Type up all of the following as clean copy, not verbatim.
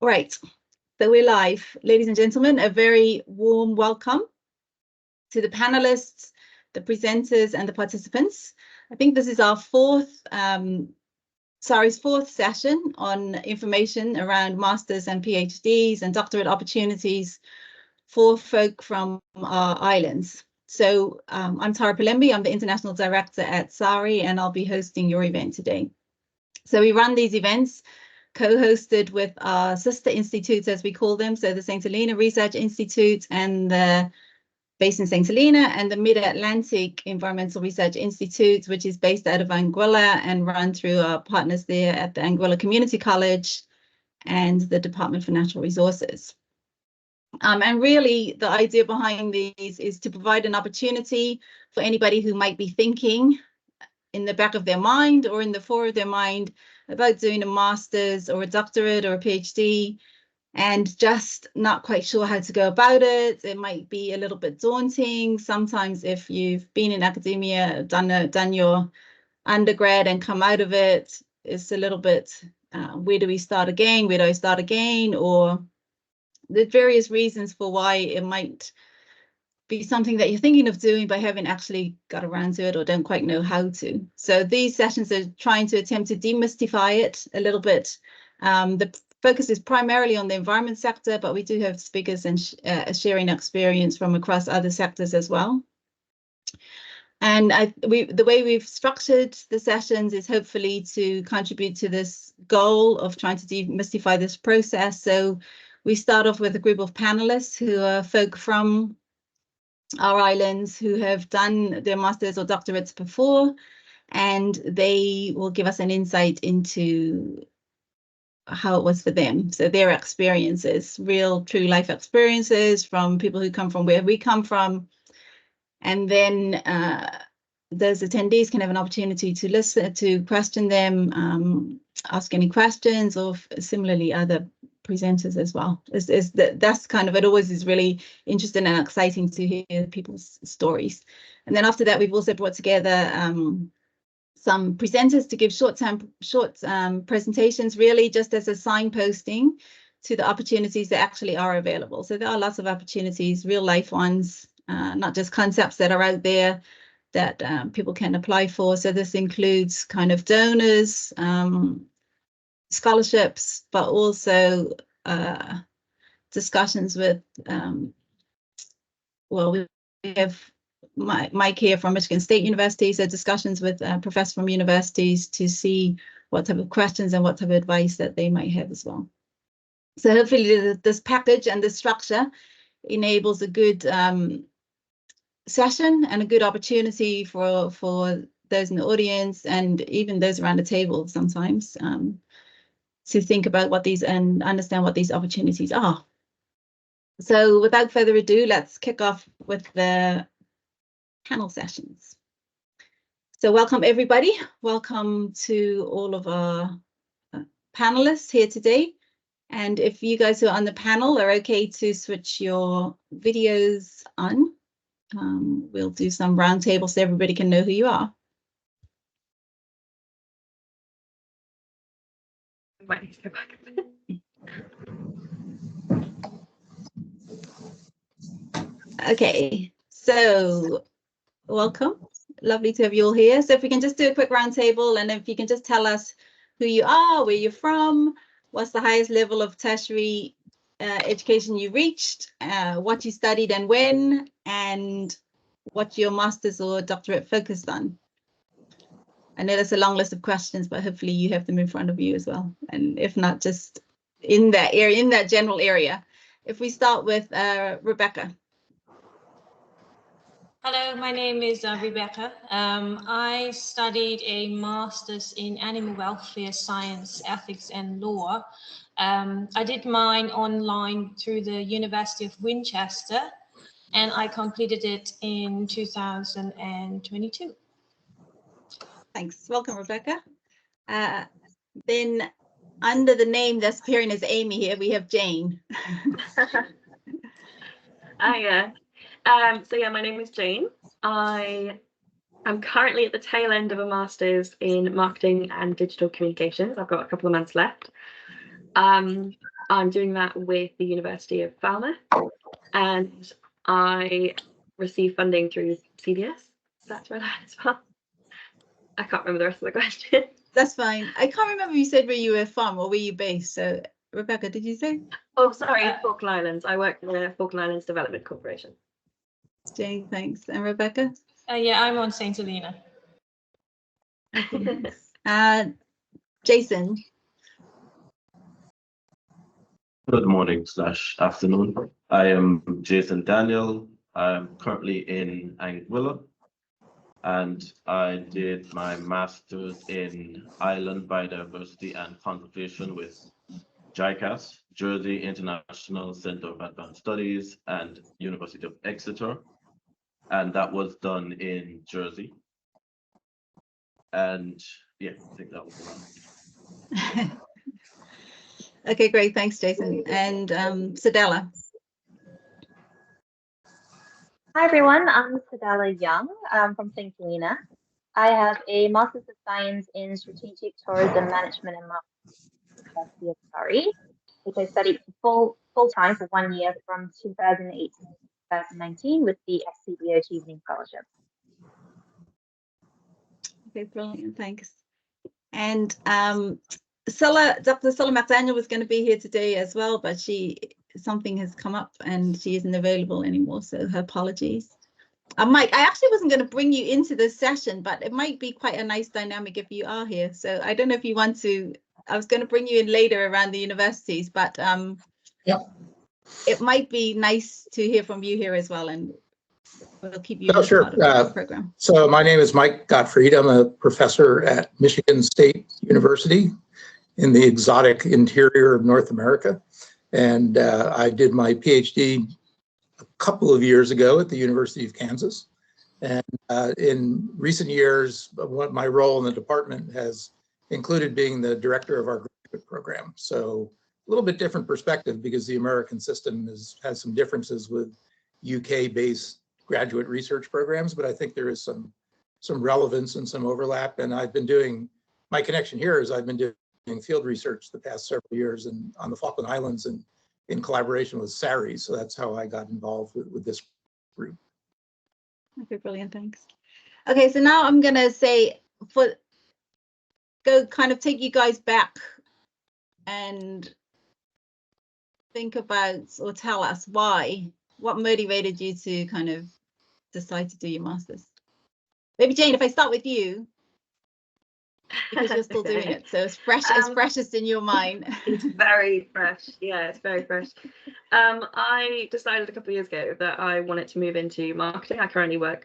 Right, so we're live. Ladies and gentlemen, a very warm welcome to the panelists, the presenters and the participants. I think this is our SAERI's fourth session on information around masters and PhDs and doctorate opportunities for folk from our islands. So I'm Tara Palembi, I'm the International Director at SAERI, and I'll be hosting your event today. So we run these events co-hosted with our sister institutes, as we call them, so the St. Helena Research Institute and the based in St. Helena, and the Mid-Atlantic Environmental Research Institute, which is based out of Anguilla and run through our partners there at the Anguilla Community College and the Department for Natural Resources. And really, the idea behind these is to provide an opportunity for anybody who might be thinking in the back of their mind or in the fore of their mind about doing a master's or a doctorate or a PhD and just not quite sure how to go about it. It might be a little bit daunting. Sometimes if you've been in academia, done your undergrad and come out of it, it's a little bit, where do we start again? Where do I start again? Or the various reasons for why it might be something that you're thinking of doing but haven't actually got around to it or don't quite know how to. So these sessions are trying to attempt to demystify it a little bit. The focus is primarily on the environment sector, but we do have speakers and sharing experience from across other sectors as well. And the way we've structured the sessions is hopefully to contribute to this goal of trying to demystify this process. So we start off with a group of panelists who are folk from our islands who have done their masters or doctorates before, and they will give us an insight into how it was for them. So their experiences, real true life experiences from people who come from where we come from. And then those attendees can have an opportunity to listen, to question them, ask any questions, or similarly other presenters as well. That's kind of, it always is really interesting and exciting to hear people's stories. And then after that, we've also brought together some presenters to give short presentations, really just as a signposting to the opportunities that actually are available. So there are lots of opportunities, real life ones, not just concepts that are out there that people can apply for. So this includes kind of donors, scholarships, but also discussions with, well, we have Mike here from Michigan State University, so discussions with professors from universities to see what type of questions and what type of advice that they might have as well. So hopefully this package and this structure enables a good session and a good opportunity for those in the audience and even those around the table sometimes to think about what these and understand what these opportunities are. So without further ado, let's kick off with the panel sessions. So welcome everybody. Welcome to all of our panelists here today. And if you guys who are on the panel are okay to switch your videos on, we'll do some roundtable so everybody can know who you are. Might need to go back a bit. Okay, so welcome. Lovely to have you all here. So if we can just do a quick roundtable, and if you can just tell us who you are, where you're from, what's the highest level of tertiary education you reached, what you studied and when, and what your master's or doctorate focused on. I know that's a long list of questions, but hopefully you have them in front of you as well. And if not, just in that area, in that general area. If we start with Rebecca. Hello, my name is Rebecca. I studied a master's in animal welfare science, ethics and law. I did mine online through the University of Winchester, and I completed it in 2022. Thanks. Welcome, Rebecca. Then under the name that's appearing as Amy here, we have Jane. Hiya. So yeah, my name is Jane. I am currently at the tail end of a master's in marketing and digital communications. I've got a couple of months left. I'm doing that with the University of Falmouth, and I receive funding through CDS. That's where that is from. I can't remember the rest of the question. That's fine. I can't remember if you said where you were from or where you based. So, Rebecca, did you say? Oh, sorry, Falkland Islands. I work for the Falkland Islands Development Corporation. Jane, thanks. And Rebecca? Yeah, I'm on St. Helena. Okay, thanks. Jason? Good morning / afternoon. I am Jason Daniel. I'm currently in Anguilla, and I did my master's in Island Biodiversity and Conservation with JICAS, Jersey International Center of Advanced Studies, and University of Exeter, and that was done in Jersey. And yeah, I think that was the last. Okay, great. Thanks, Jason. And Sedella. Hi, everyone. I'm Sedella Young from St. Helena. I have a Master's of Science in Strategic Tourism Management and Marketing at the SHRI, which I studied full-time for 1 year from 2008 to 2019 with the SCBO Evening Fellowship. Okay, brilliant. Thanks. And Dr. Sulla McDaniel was going to be here today as well, but something has come up and she isn't available anymore, so her apologies. Mike, I actually wasn't going to bring you into this session, but it might be quite a nice dynamic if you are here. So I don't know if you want to. I was going to bring you in later around the universities, but it might be nice to hear from you here as well, and we'll keep you in the part of the program. So my name is Mike Gottfried. I'm a professor at Michigan State University in the exotic interior of North America. And I did my PhD a couple of years ago at the University of Kansas. And in recent years, my role in the department has included being the director of our graduate program. So a little bit different perspective because the American system has some differences with UK-based graduate research programs, but I think there is some relevance and some overlap. And I've been doing, my connection here is I've been doing field research the past several years and on the Falkland Islands and in collaboration with SAERI. So that's how I got involved with this group. Okay, brilliant, thanks. Okay, so now I'm gonna say kind of take you guys back and think about or tell us what motivated you to kind of decide to do your master's. Maybe Jane, if I start with you, because you're still doing it, so it's fresh, it's freshest in your mind. It's very fresh. Yeah, it's very fresh. I decided a couple of years ago that I wanted to move into marketing.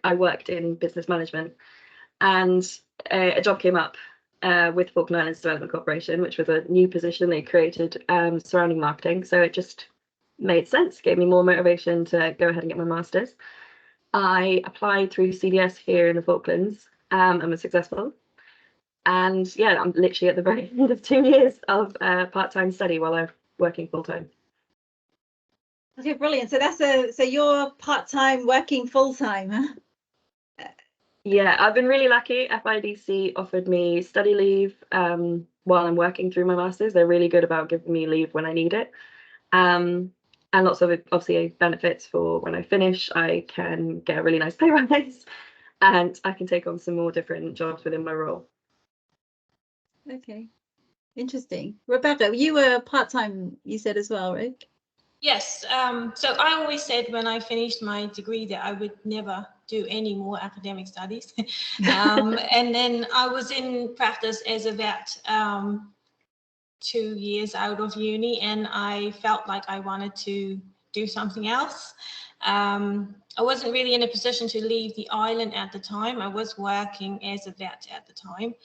I worked in business management, and a job came up with Falkland Islands Development Corporation, which was a new position they created surrounding marketing. So it just made sense, gave me more motivation to go ahead and get my master's. I applied through CDS here in the Falklands and was successful. And yeah, I'm literally at the very end of 2 years of part-time study while I'm working full-time. Okay, brilliant. So so you're part-time working full-time, huh? Yeah, I've been really lucky. FIDC offered me study leave while I'm working through my master's. They're really good about giving me leave when I need it. And lots of obviously benefits for when I finish. I can get a really nice pay rise and I can take on some more different jobs within my role. Okay, interesting. Rebecca, you were part-time, you said as well, right? Yes, so I always said when I finished my degree that I would never do any more academic studies. And then I was in practice as a vet 2 years out of uni, and I felt like I wanted to do something else. I wasn't really in a position to leave the island at the time. I was working as a vet at the time.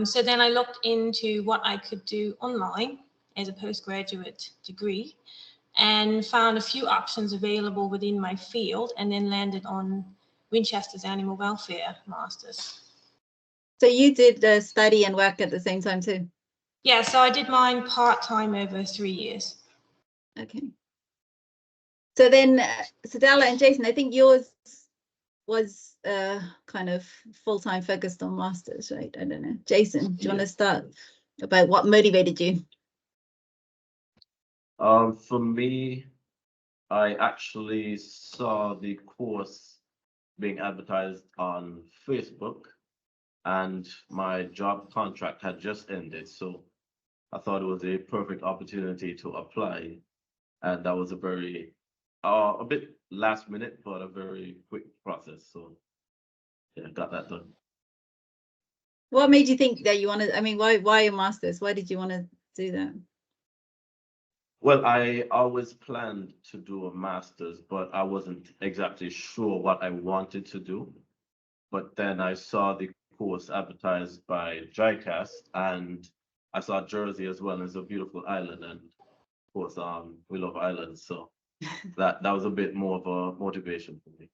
So then I looked into what I could do online as a postgraduate degree and found a few options available within my field, and then landed on Winchester's Animal Welfare Masters. So you did study and work at the same time too? Yeah, so I did mine part-time over 3 years. Okay. So then, Sedella and Jason, I think yours was kind of full-time focused on masters, right? I don't know. Jason, do you want to start about what motivated you? For me, I actually saw the course being advertised on Facebook, and my job contract had just ended, so I thought it was a perfect opportunity to apply, and that was a bit last minute, but a very quick process. So yeah, got that done. What made you think that you wanted, I mean, why a master's? Why did you want to do that? Well, I always planned to do a master's, but I wasn't exactly sure what I wanted to do. But then I saw the course advertised by JICAS, and I saw Jersey as well as a beautiful island, and of course, we love islands, so that was a bit more of a motivation for me.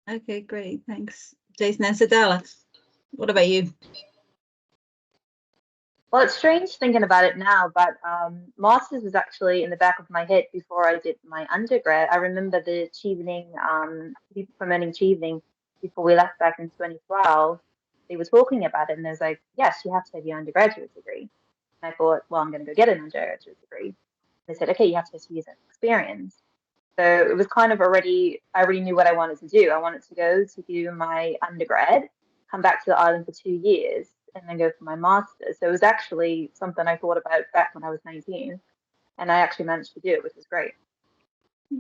Okay, great, thanks, Jason. And Sadala, what about you? Well, it's strange thinking about it now, but master's was actually in the back of my head before I did my undergrad. I remember the evening, people promoting evening before we left back in 2012. They were talking about it, and they was like, "Yes, you have to have your undergraduate degree." And I thought, well, I'm going to go get an undergraduate degree. They said, "Okay, you have to have 2 years of experience." So it was kind of I already knew what I wanted to do. I wanted to go to do my undergrad, come back to the island for 2 years, and then go for my master's. So it was actually something I thought about back when I was 19, and I actually managed to do it, which was great.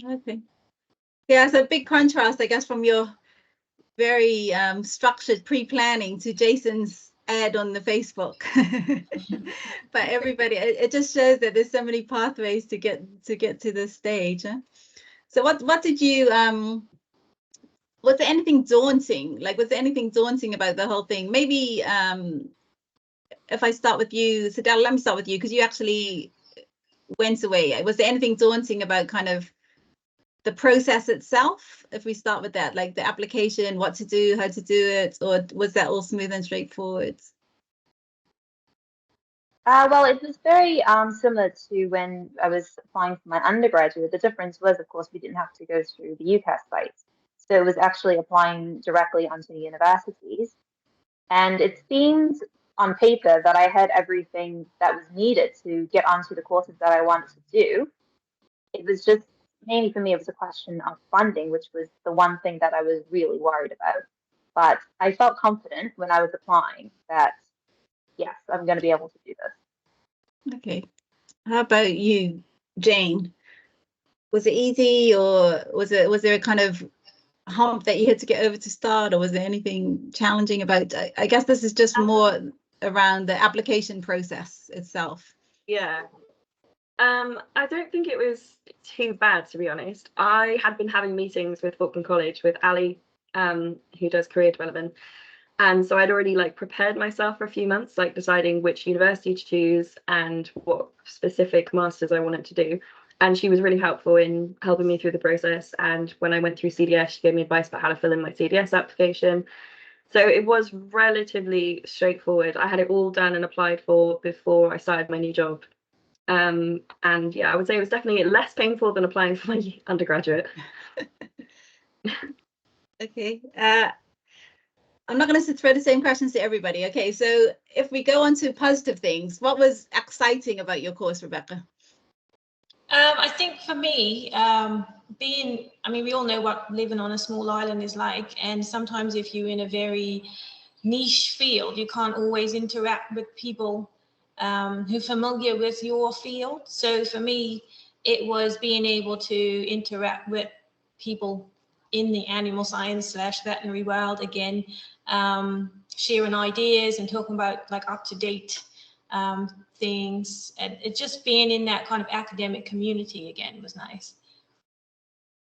Okay. Yeah, it's a big contrast, I guess, from your very structured pre-planning to Jason's ad on the Facebook. But everybody, it just shows that there's so many pathways to get to this stage. Huh? So what did you was there anything daunting? Like, was there anything daunting about the whole thing? Maybe if I start with you, Sadala, let me start with you, because you actually went away. Was there anything daunting about kind of the process itself? If we start with that, like the application, what to do, how to do it, or was that all smooth and straightforward? Well, it was very similar to when I was applying for my undergraduate. The difference was, of course, we didn't have to go through the UCAS site. So it was actually applying directly onto the universities. And it seemed on paper that I had everything that was needed to get onto the courses that I wanted to do. It was just mainly for me, it was a question of funding, which was the one thing that I was really worried about. But I felt confident when I was applying that, yes, I'm going to be able to do this. Okay. How about you, Jane? Was it easy, or was there a kind of hump that you had to get over to start, or was there anything challenging about? I guess this is just more around the application process itself. Yeah. I don't think it was too bad, to be honest. I had been having meetings with Falkland College with Ali, who does career development. And so I'd already prepared myself for a few months, deciding which university to choose and what specific masters I wanted to do. And she was really helpful in helping me through the process. And when I went through CDS, she gave me advice about how to fill in my CDS application. So it was relatively straightforward. I had it all done and applied for before I started my new job. And yeah, I would say it was definitely less painful than applying for my undergraduate. Okay. I'm not going to throw the same questions to everybody. Okay, so if we go on to positive things, what was exciting about your course, Rebecca? I think for me, we all know what living on a small island is like, and sometimes if you're in a very niche field, you can't always interact with people who are familiar with your field. So for me, it was being able to interact with people in the animal science / veterinary world again, sharing ideas and talking about up-to-date things, and it just being in that kind of academic community again was nice.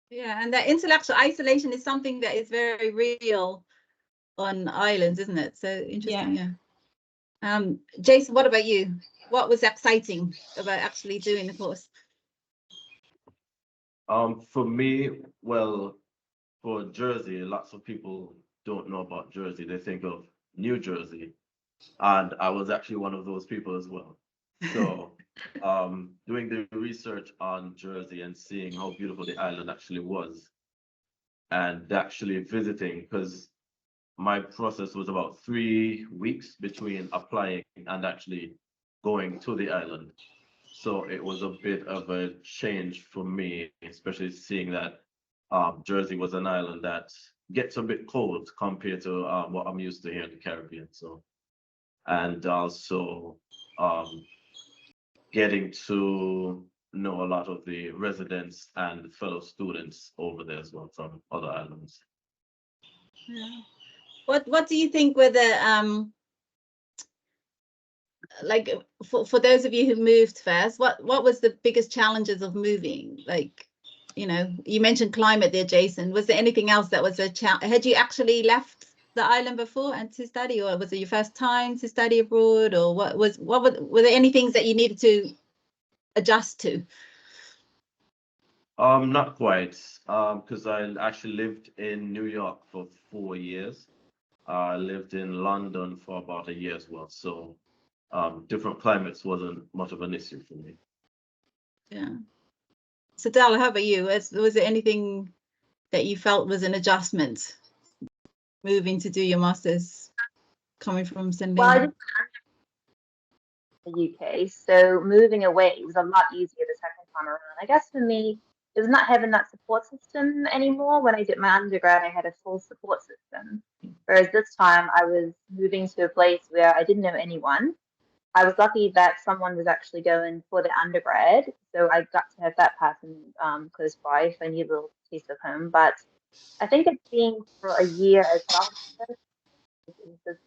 Yeah, and that intellectual isolation is something that is very real on islands, isn't it? So interesting. Yeah. Jason, what about you? What was exciting about actually doing the course? For me, well, for Jersey, lots of people don't know about Jersey. They think of New Jersey, and I was actually one of those people as well. So doing the research on Jersey and seeing how beautiful the island actually was, and actually visiting, because my process was about 3 weeks between applying and actually going to the island. So it was a bit of a change for me, especially seeing that Jersey was an island that gets a bit cold compared to what I'm used to here in the Caribbean. So, and also getting to know a lot of the residents and fellow students over there as well from other islands. Yeah. What do you think were the like for those of you who moved first, what was the biggest challenges of moving? Like, you know, you mentioned climate there, Jason. Was there anything else that was a challenge? Had you actually left the island before and to study, or was it your first time to study abroad, or were there any things that you needed to adjust to? Not quite, because I actually lived in New York for 4 years. I lived in London for about a year as well. So different climates wasn't much of an issue for me. Yeah. So Dala, how about you? Was there anything that you felt was an adjustment moving to do your master's coming from St. Well, I Helena? did the UK, so moving away was a lot easier the second time around. I guess for me, it was not having that support system anymore. When I did my undergrad, I had a full support system, whereas this time I was moving to a place where I didn't know anyone. I was lucky that someone was actually going for the undergrad, so I got to have that person close by if I need a little taste of home. But I think it's being for a year as well. It's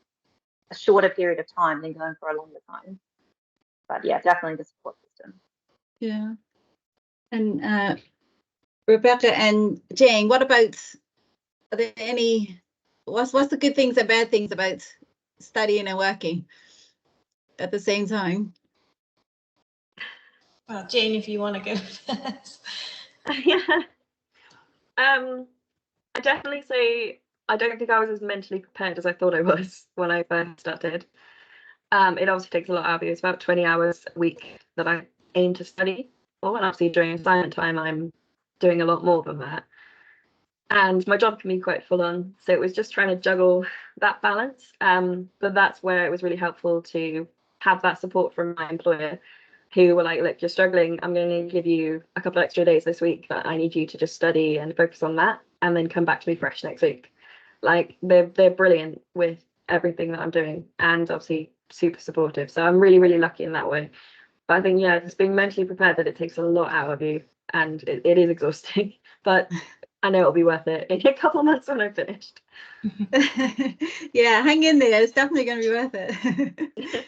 a shorter period of time than going for a longer time. But yeah, definitely the support system. Yeah. And Rebecca and Jane, what about, are there any, what's the good things and bad things about studying and working at the same time? Well, Jane, if you want to go first. Yeah. I definitely say I don't think I was as mentally prepared as I thought I was when I first started. It obviously takes a lot out of you. It's about 20 hours a week that I aim to study for, and obviously during assignment time I'm doing a lot more than that. And my job can be quite full on, so it was just trying to juggle that balance. But that's where it was really helpful to have that support from my employer, who were like, look, you're struggling, I'm going to give you a couple extra days this week, but I need you to just study and focus on that and then come back to me fresh next week. Like they're brilliant with everything that I'm doing, and obviously super supportive. So I'm really, really lucky in that way. But I think, yeah, just being mentally prepared that it takes a lot out of you, and it is exhausting, but I know it'll be worth it in a couple of months when I'm finished. Yeah, hang in there. It's definitely going to be worth it.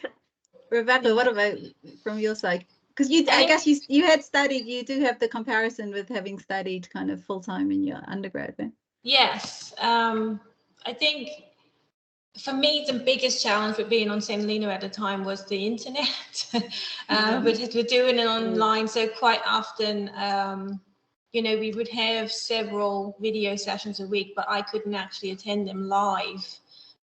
Rebecca, what about from your side? Because I guess you had studied, you do have the comparison with having studied kind of full time in your undergrad then. Yes, I think for me, the biggest challenge with being on St. Helena at the time was the internet. We're doing it online, so quite often, you know, we would have several video sessions a week, but I couldn't actually attend them live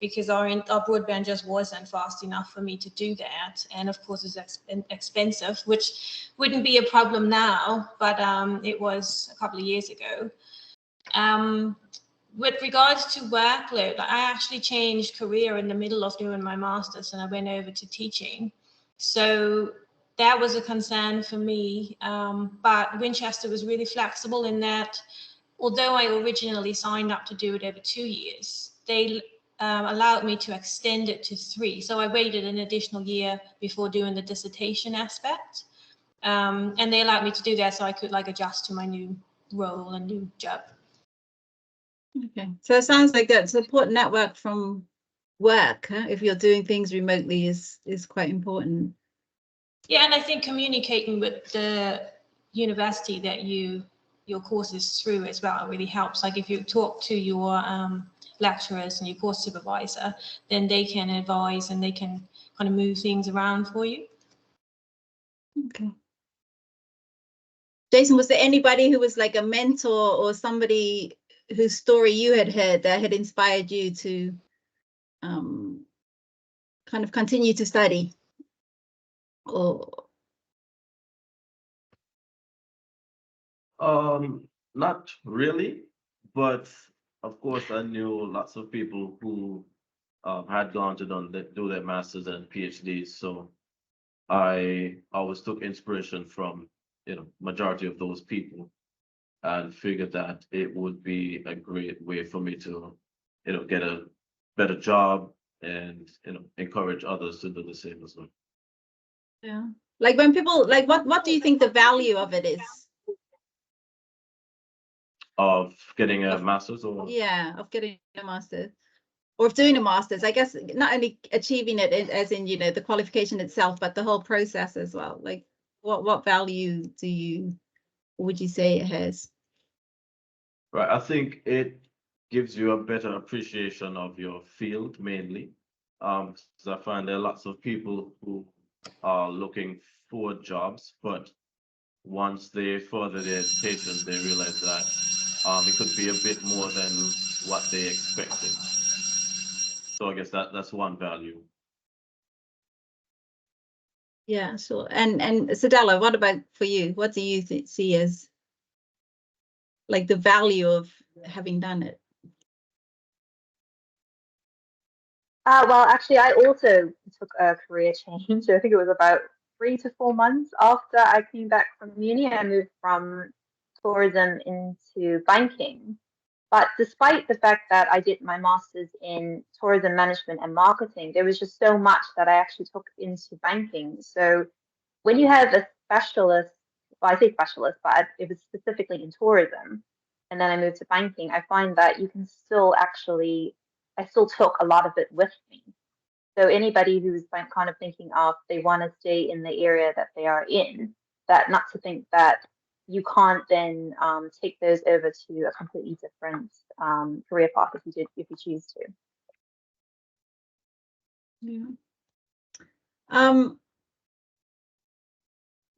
because our broadband just wasn't fast enough for me to do that. And of course, it's expensive, which wouldn't be a problem now, but it was a couple of years ago. With regards to workload, I actually changed career in the middle of doing my master's and I went over to teaching. So that was a concern for me. But Winchester was really flexible in that, although I originally signed up to do it over 2 years, they allowed me to extend it to 3. So I waited an additional year before doing the dissertation aspect. And they allowed me to do that so I could like adjust to my new role and new job. Okay, so it sounds like that support network from work, if you're doing things remotely, is quite important. Yeah, and I think communicating with the university that your course is through as well really helps. Like if you talk to your lecturers and your course supervisor, then they can advise and they can kind of move things around for you. Okay. Jason, was there anybody who was like a mentor or somebody whose story you had heard that had inspired you to kind of continue to study? Or Not really, but of course I knew lots of people who had gone to do their masters and PhDs. So I always took inspiration from, majority of those people, and figured that it would be a great way for me to, get a better job and, encourage others to do the same as well. Yeah. Like when people, like what do you think the value of it is? Of getting a master's, or? Yeah, of getting a master's. Or of doing a master's, I guess, not only achieving it as in, the qualification itself, but the whole process as well. Like what value would you say it has? Right, I think it gives you a better appreciation of your field mainly. So I find there are lots of people who are looking for jobs, but once they further their education, they realize that it could be a bit more than what they expected. So I guess that's one value. Yeah, sure. And Sadala, what about for you? What do you see as like the value of having done it? Well, actually, I also took a career change. I think it was about 3 to 4 months after I came back from uni. I moved from tourism into banking. But despite the fact that I did my master's in tourism management and marketing, there was just so much that I actually took into banking. So when you have a specialist, well, I say specialist, but it was specifically in tourism, and then I moved to banking, I find that you can still actually, I still took a lot of it with me. So anybody who's kind of thinking of they want to stay in the area that they are in, that not to think that you can't then take those over to a completely different career path if you choose to. Yeah.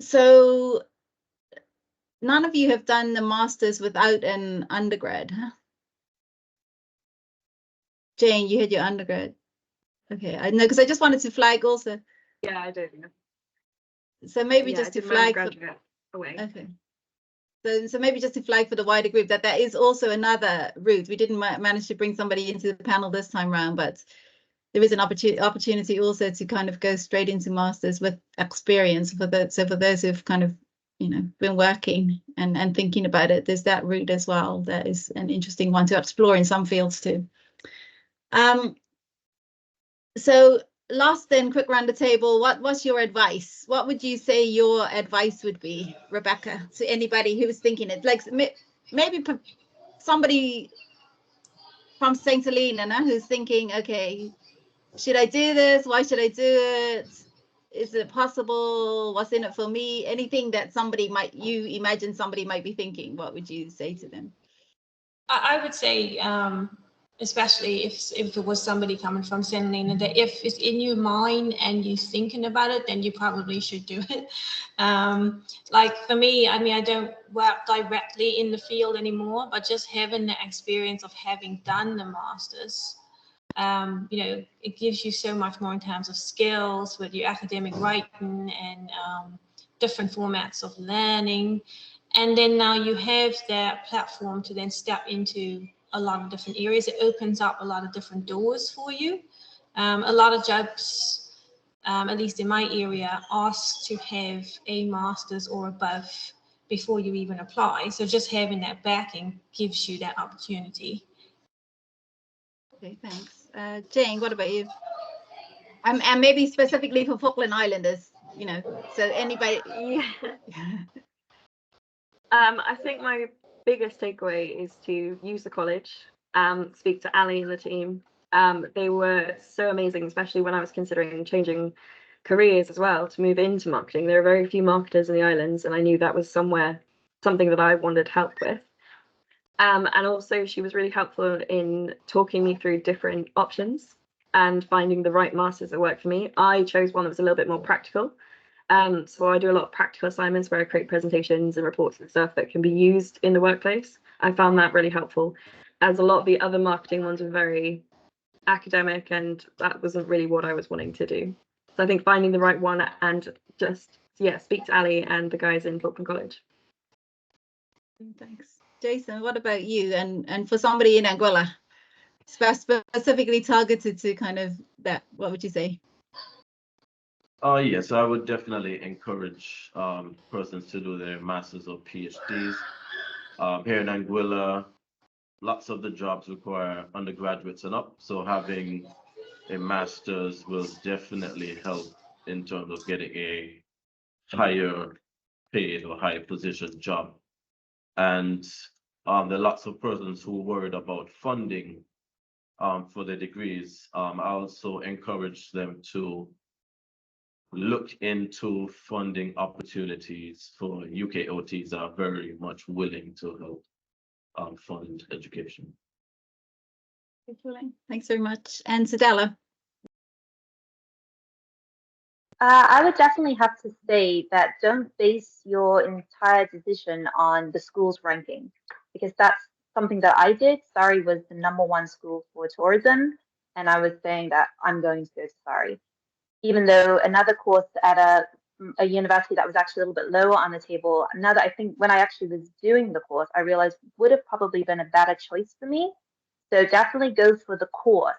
So none of you have done the master's without an undergrad, huh? Jane, you had your undergrad. Okay, I know, because I just wanted to flag also. Yeah, I do. So maybe Yeah, just I to did my flag undergraduate away. Okay. So maybe just to flag for the wider group that there is also another route. We didn't manage to bring somebody into the panel this time around, but there is an opportunity also to kind of go straight into masters with experience for those who've kind of been working and thinking about it. There's that route as well. That is an interesting one to explore in some fields too. So last then, quick round the table. What's your advice? What would you say your advice would be, Rebecca, to anybody who's thinking it? Like maybe somebody from St. Helena who's thinking, okay, should I do this? Why should I do it? Is it possible? What's in it for me? Anything that you imagine somebody might be thinking, what would you say to them? I would say, especially if it was somebody coming from St. Helena, that if it's in your mind and you're thinking about it, then you probably should do it. Like for me, I mean, I don't work directly in the field anymore, but just having the experience of having done the master's, it gives you so much more in terms of skills with your academic writing and different formats of learning. And then now you have that platform to then step into a lot of different areas. It opens up a lot of different doors for you. A lot of jobs, at least in my area, ask to have a master's or above before you even apply. So just having that backing gives you that opportunity. Okay, thanks. Jane, what about you? And maybe specifically for Falkland Islanders, so anybody. Yeah. I think my biggest takeaway is to use the college, speak to Ali and the team. They were so amazing, especially when I was considering changing careers as well to move into marketing. There are very few marketers in the islands, and I knew that was something that I wanted help with. And also she was really helpful in talking me through different options and finding the right masters that worked for me. I chose one that was a little bit more practical. So I do a lot of practical assignments where I create presentations and reports and stuff that can be used in the workplace. I found that really helpful, as a lot of the other marketing ones are very academic, and that wasn't really what I was wanting to do. So I think finding the right one and just, speak to Ali and the guys in Falkland College. Thanks. Jason, what about you? And for somebody in Anguilla, specifically targeted to kind of that, what would you say? Yes, I would definitely encourage persons to do their masters or PhDs. Here in Anguilla, lots of the jobs require undergraduates and up, so having a master's will definitely help in terms of getting a higher paid or higher position job. And there are lots of persons who are worried about funding for their degrees. I also encourage them to look into funding opportunities for UKOTs are very much willing to help fund education. Thanks very much. And Sadella. I would definitely have to say that don't base your entire decision on the school's ranking, because that's something that I did. SAERI was the #1 school for tourism, and I was saying that I'm going to go to SAERI, even though another course at a university that was actually a little bit lower on the table, now that I think when I actually was doing the course, I realized would have probably been a better choice for me. So definitely go for the course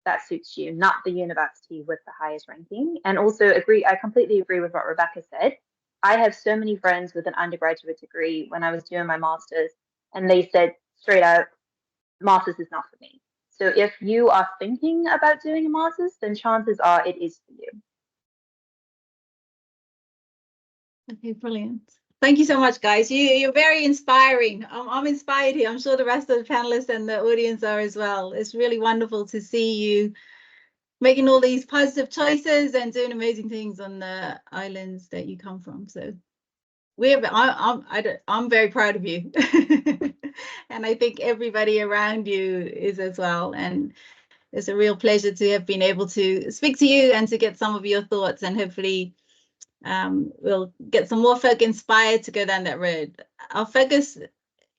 that suits you, not the university with the highest ranking. And also I completely agree with what Rebecca said. I have so many friends with an undergraduate degree when I was doing my master's, and they said straight out, master's is not for me. So if you are thinking about doing a master's, then chances are it is for you. Okay, brilliant. Thank you so much, guys. You're very inspiring. I'm inspired here. I'm sure the rest of the panelists and the audience are as well. It's really wonderful to see you making all these positive choices and doing amazing things on the islands that you come from. So I'm very proud of you. And I think everybody around you is as well. And it's a real pleasure to have been able to speak to you and to get some of your thoughts, and hopefully we'll get some more folk inspired to go down that road. Our focus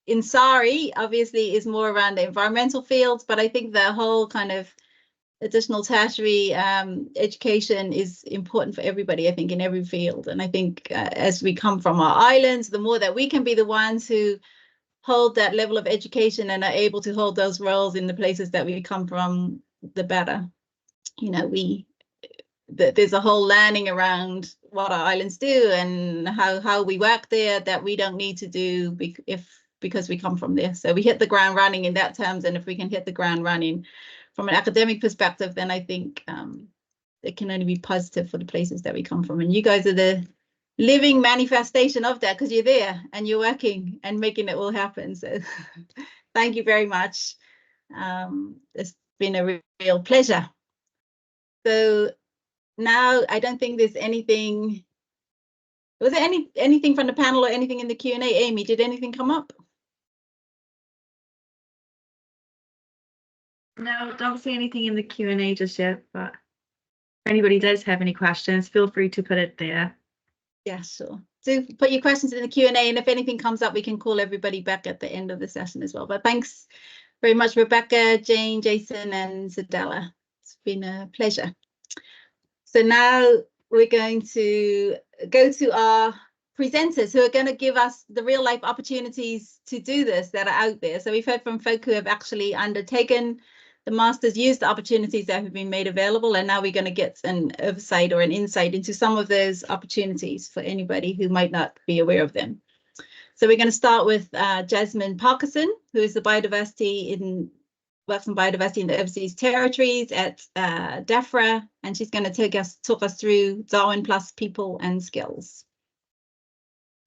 in SAERI obviously is more around the environmental fields, but I think the whole kind of additional tertiary education is important for everybody, I think, in every field. And I think as we come from our islands, the more that we can be the ones who hold that level of education and are able to hold those roles in the places that we come from, the better. You know, there's a whole learning around what our islands do and how we work there that we don't need to do because we come from there. So we hit the ground running in that terms, and if we can hit the ground running from an academic perspective, then I think it can only be positive for the places that we come from. And you guys are the living manifestation of that, because you're there and you're working and making it all happen. So thank you very much. It's been a real pleasure. So now I don't think there's anything. Was there anything from the panel or anything in the Q&A? Amy, did anything come up? No, don't see anything in the Q&A just yet, but if anybody does have any questions, feel free to put it there. Yeah, sure. So put your questions in the Q&A, and if anything comes up, we can call everybody back at the end of the session as well. But thanks very much, Rebecca, Jane, Jason, and Sadella. It's been a pleasure. So now we're going to go to our presenters who are going to give us the real life opportunities to do this that are out there. So we've heard from folk who have actually undertaken the masters, used the opportunities that have been made available, and now we're going to get an oversight or an insight into some of those opportunities for anybody who might not be aware of them. So we're going to start with Jasmine Parkinson, who is the works in biodiversity in the overseas territories at DEFRA, and she's going to talk us through Darwin plus people and skills.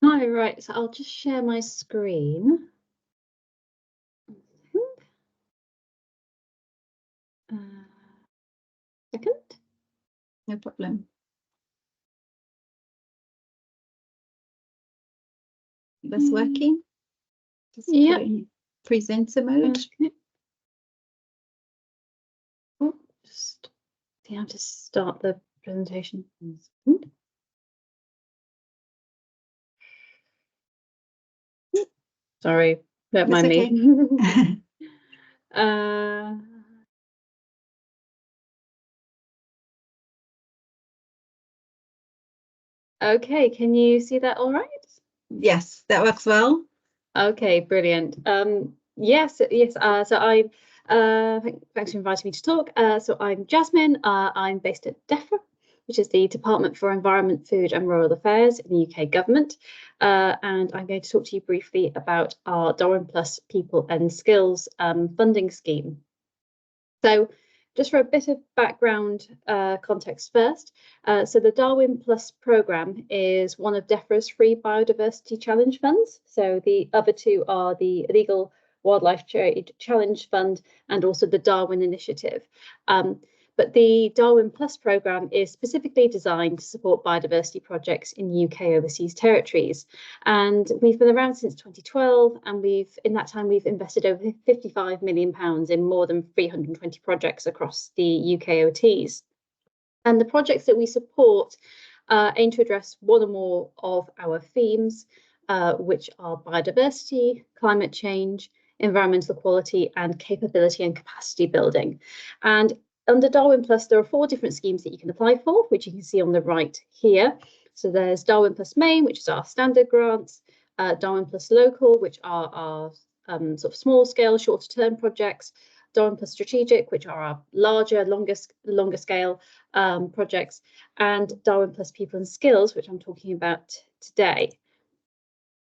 Hi, right, so I'll just share my screen. Second. No problem. That's working. Just yeah. Presenter mode. Okay. Oh, just have to start the presentation. Sorry, don't mind me. Okay, can you see that all right? Yes, that works well. Okay, brilliant. Yes. So I thanks for inviting me to talk. So I'm Jasmine. I'm based at DEFRA, which is the Department for Environment, Food and Rural Affairs in the UK government. And I'm going to talk to you briefly about our Darwin Plus People and Skills funding scheme. So just for a bit of background context first, so the Darwin Plus programme is one of DEFRA's free biodiversity challenge funds. So the other two are the Illegal Wildlife Trade Challenge Fund and also the Darwin Initiative. But the Darwin Plus programme is specifically designed to support biodiversity projects in UK overseas territories. And we've been around since 2012, and in that time we've invested over £55 million in more than 320 projects across the UKOTs. And the projects that we support aim to address one or more of our themes, which are biodiversity, climate change, environmental quality, and capability and capacity building. And under Darwin Plus, there are 4 different schemes that you can apply for, which you can see on the right here. So there's Darwin Plus Main, which is our standard grants, Darwin Plus Local, which are our sort of small scale, shorter term projects, Darwin Plus Strategic, which are our larger, longer scale projects, and Darwin Plus People and Skills, which I'm talking about today.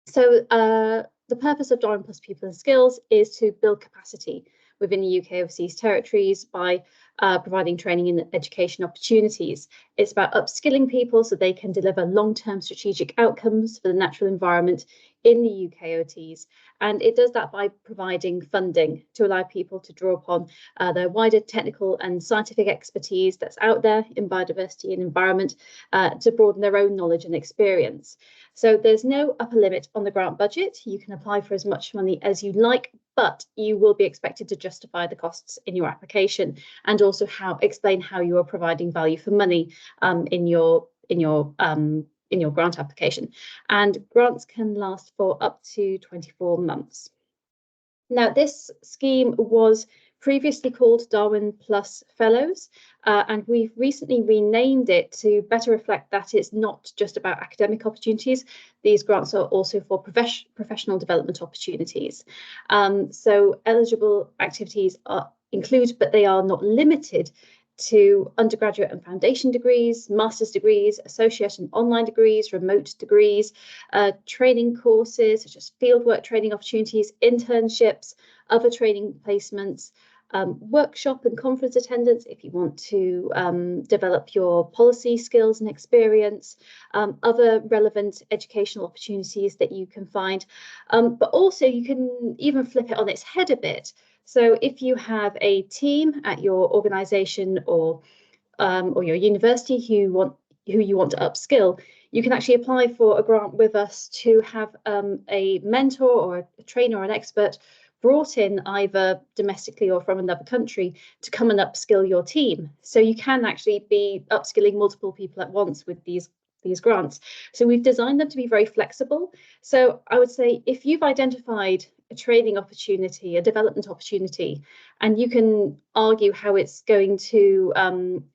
So the purpose of Darwin Plus People and Skills is to build capacity within the UK overseas territories by providing training and education opportunities. It's about upskilling people so they can deliver long-term strategic outcomes for the natural environment in the UKOTs. And it does that by providing funding to allow people to draw upon their wider technical and scientific expertise that's out there in biodiversity and environment to broaden their own knowledge and experience. So there's no upper limit on the grant budget. You can apply for as much money as you like, but you will be expected to justify the costs in your application and also explain how you are providing value for money in your grant application. And grants can last for up to 24 months. Now, this scheme was previously called Darwin Plus Fellows, and we've recently renamed it to better reflect that it's not just about academic opportunities. These grants are also for professional development opportunities. So eligible activities include, but they are not limited to undergraduate and foundation degrees, master's degrees, associate and online degrees, remote degrees, training courses such as fieldwork training opportunities, internships, other training placements, workshop and conference attendance if you want to develop your policy skills and experience, other relevant educational opportunities that you can find. But also you can even flip it on its head a bit. So if you have a team at your organisation or your university who you want to upskill, you can actually apply for a grant with us to have a mentor or a trainer or an expert brought in either domestically or from another country to come and upskill your team. So you can actually be upskilling multiple people at once with these grants. So we've designed them to be very flexible. So I would say if you've identified a training opportunity, a development opportunity, and you can argue how it's going to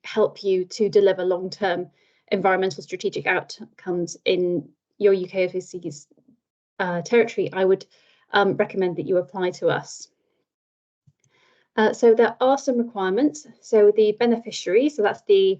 help you to deliver long-term environmental strategic outcomes in your UK overseas territory, I would recommend that you apply to us. So there are some requirements. So the beneficiary, so that's the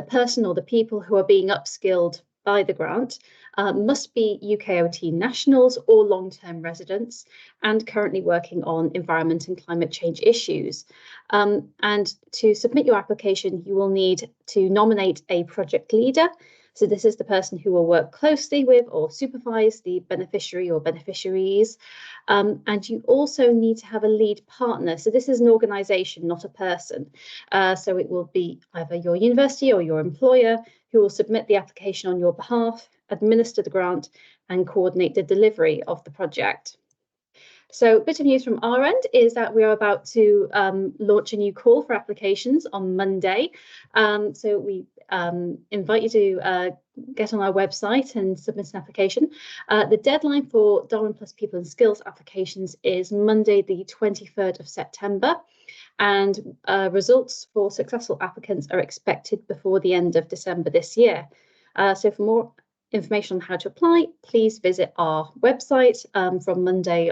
person or the people who are being upskilled by the grant, must be UKOT nationals or long-term residents and currently working on environment and climate change issues. And to submit your application, you will need to nominate a project leader. So this is the person who will work closely with or supervise the beneficiary or beneficiaries. And you also need to have a lead partner. So this is an organisation, not a person. So it will be either your university or your employer who will submit the application on your behalf, administer the grant, and coordinate the delivery of the project. So a bit of news from our end is that we are about to launch a new call for applications on Monday. So we invite you to get on our website and submit an application. The deadline for Darwin Plus People and Skills applications is Monday, the 23rd of September. And results for successful applicants are expected before the end of December this year. So for more information on how to apply, please visit our website from Monday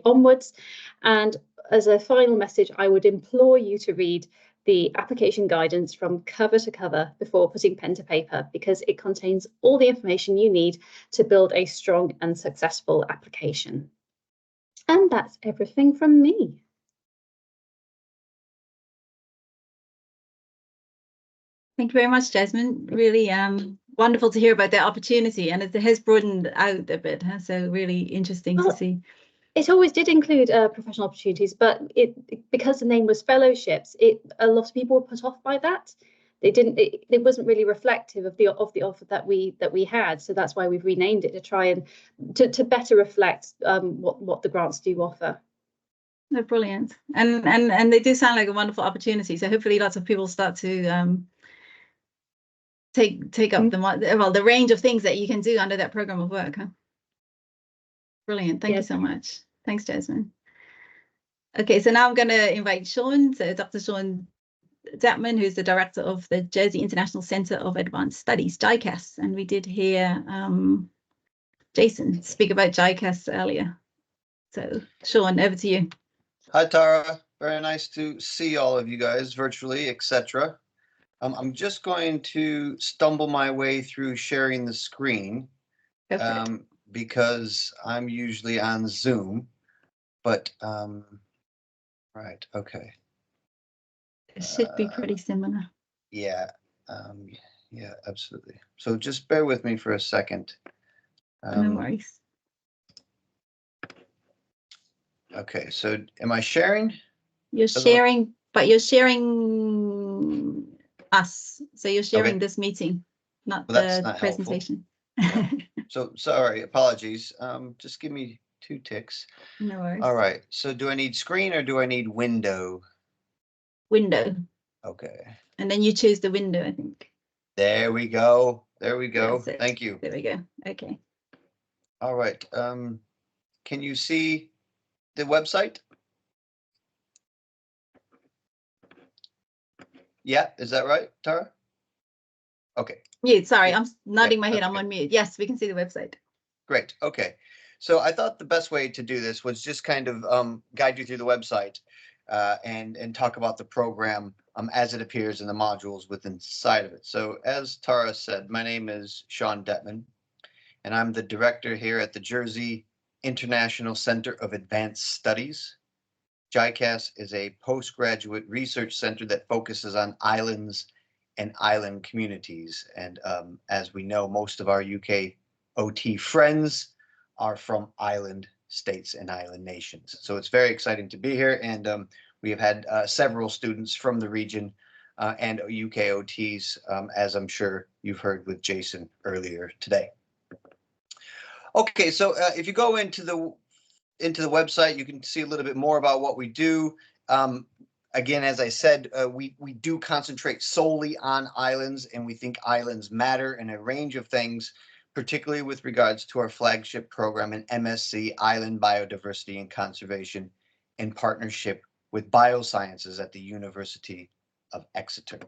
onwards. And as a final message, I would implore you to read the application guidance from cover to cover before putting pen to paper, because it contains all the information you need to build a strong and successful application. And that's everything from me. Thank you very much, Jasmine. Really wonderful to hear about that opportunity, and it has broadened out a bit, huh? So really interesting to see. It always did include professional opportunities, but because the name was fellowships, a lot of people were put off by that. They didn't. It wasn't really reflective of the offer that we had. So that's why we've renamed it to try and to better reflect what the grants do offer. No, brilliant, and they do sound like a wonderful opportunity. So hopefully, lots of people start to take up the range of things that you can do under that program of work. Huh? Brilliant. Thank you so much. Thanks, Jasmine. Okay, so now I'm going to invite Sean, so Dr. Sean Detman, who's the director of the Jersey International Center of Advanced Studies, JICAS. And we did hear Jason speak about JICAS earlier. So Sean, over to you. Hi, Tara. Very nice to see all of you guys virtually, etc. I'm just going to stumble my way through sharing the screen. Because I'm usually on Zoom, but right, okay. It should be pretty similar. Yeah, yeah, absolutely. So just bear with me for a second. No worries. Okay, so am I sharing? You're sharing, but you're sharing us. So you're sharing this meeting, not the presentation. Yeah. So sorry, apologies. Just give me 2 ticks. No worries. All right. So do I need screen or do I need window? Window. Okay. And then you choose the window, I think. There we go. There we go. Thank you. There we go. Okay. All right. Can you see the website? Yeah, is that right, Tara? Okay. Mute, sorry, I'm nodding my head, I'm on mute. Yes, we can see the website. Great, okay. So I thought the best way to do this was just kind of guide you through the website and talk about the program as it appears in the modules within inside of it. So as Tara said, my name is Sean Detman, and I'm the director here at the Jersey International Center of Advanced Studies. JICAS is a postgraduate research center that focuses on islands and island communities. And as we know, most of our UKOT friends are from island states and island nations. So it's very exciting to be here. And we have had several students from the region and UKOTs, as I'm sure you've heard with Jason earlier today. Okay, so if you go into the website, you can see a little bit more about what we do. Again, as I said, we do concentrate solely on islands, and we think islands matter in a range of things, particularly with regards to our flagship program in MSc Island Biodiversity and Conservation in partnership with Biosciences at the University of Exeter.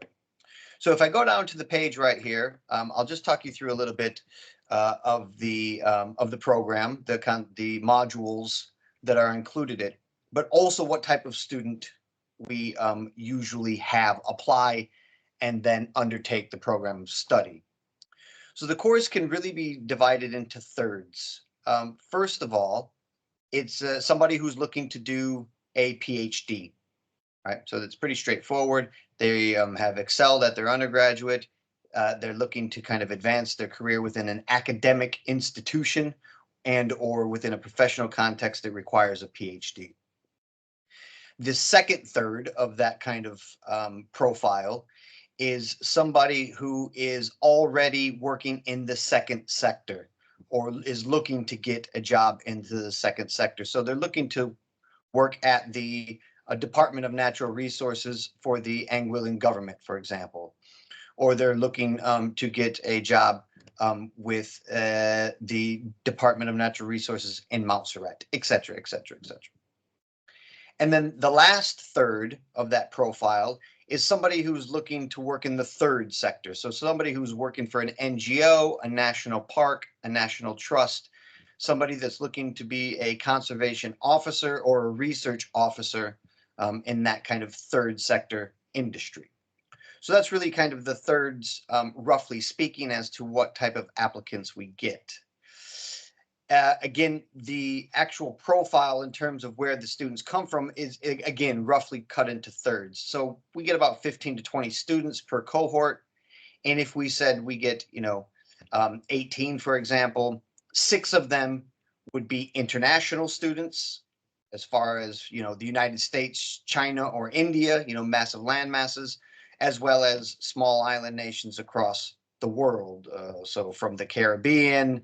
So if I go down to the page right here, I'll just talk you through a little bit of the program, the modules that are included in it, but also what type of student we usually have apply and then undertake the program of study. So the course can really be divided into thirds. First of all, it's somebody who's looking to do a PhD, right? So that's pretty straightforward. They have excelled at their undergraduate. They're looking to kind of advance their career within an academic institution and or within a professional context that requires a PhD. The second third of that kind of profile is somebody who is already working in the second sector or is looking to get a job into the second sector. So they're looking to work at the Department of Natural Resources for the Anguillan government, for example, or they're looking to get a job with the Department of Natural Resources in Montserrat, et cetera, et cetera, et cetera. And then the last third of that profile is somebody who's looking to work in the third sector. So somebody who's working for an NGO, a national park, a national trust, somebody that's looking to be a conservation officer or a research officer in that kind of third sector industry. So that's really kind of the thirds, roughly speaking, as to what type of applicants we get. Again, the actual profile in terms of where the students come from is, again, roughly cut into thirds. So we get about 15 to 20 students per cohort. And if we said we get, 18, for example, 6 of them would be international students, as far as, the United States, China, or India, massive land masses, as well as small island nations across the world. So from the Caribbean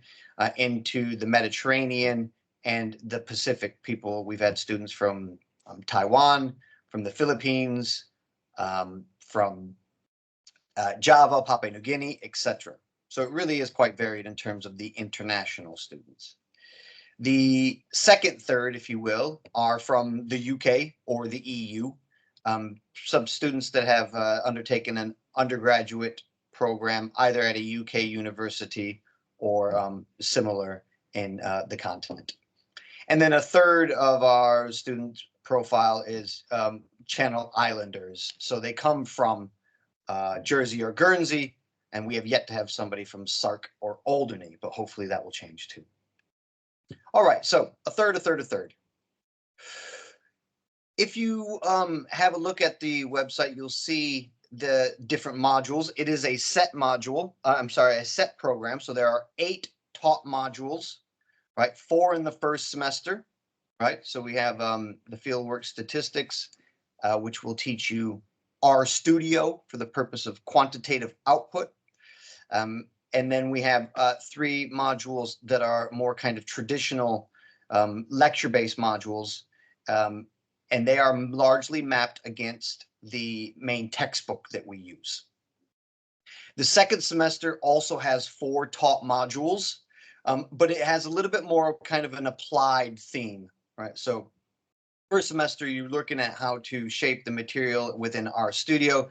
into the Mediterranean and the Pacific people. We've had students from Taiwan, from the Philippines, from Java, Papua New Guinea, etc. So it really is quite varied in terms of the international students. The second third, if you will, are from the UK or the EU. Some students that have undertaken an undergraduate program either at a UK university or similar in the continent. And then a third of our student profile is Channel Islanders. So they come from Jersey or Guernsey, and we have yet to have somebody from Sark or Alderney, but hopefully that will change too. All right, so a third. If you have a look at the website, you'll see the different modules. It is a set module, a set program. So there are 8 taught modules, right? 4 in the first semester, right? So we have the fieldwork statistics, which will teach you RStudio for the purpose of quantitative output. And then we have 3 modules that are more kind of traditional lecture-based modules. And they are largely mapped against the main textbook that we use. The second semester also has 4 taught modules, but it has a little bit more kind of an applied theme, right? So first semester, you're looking at how to shape the material within RStudio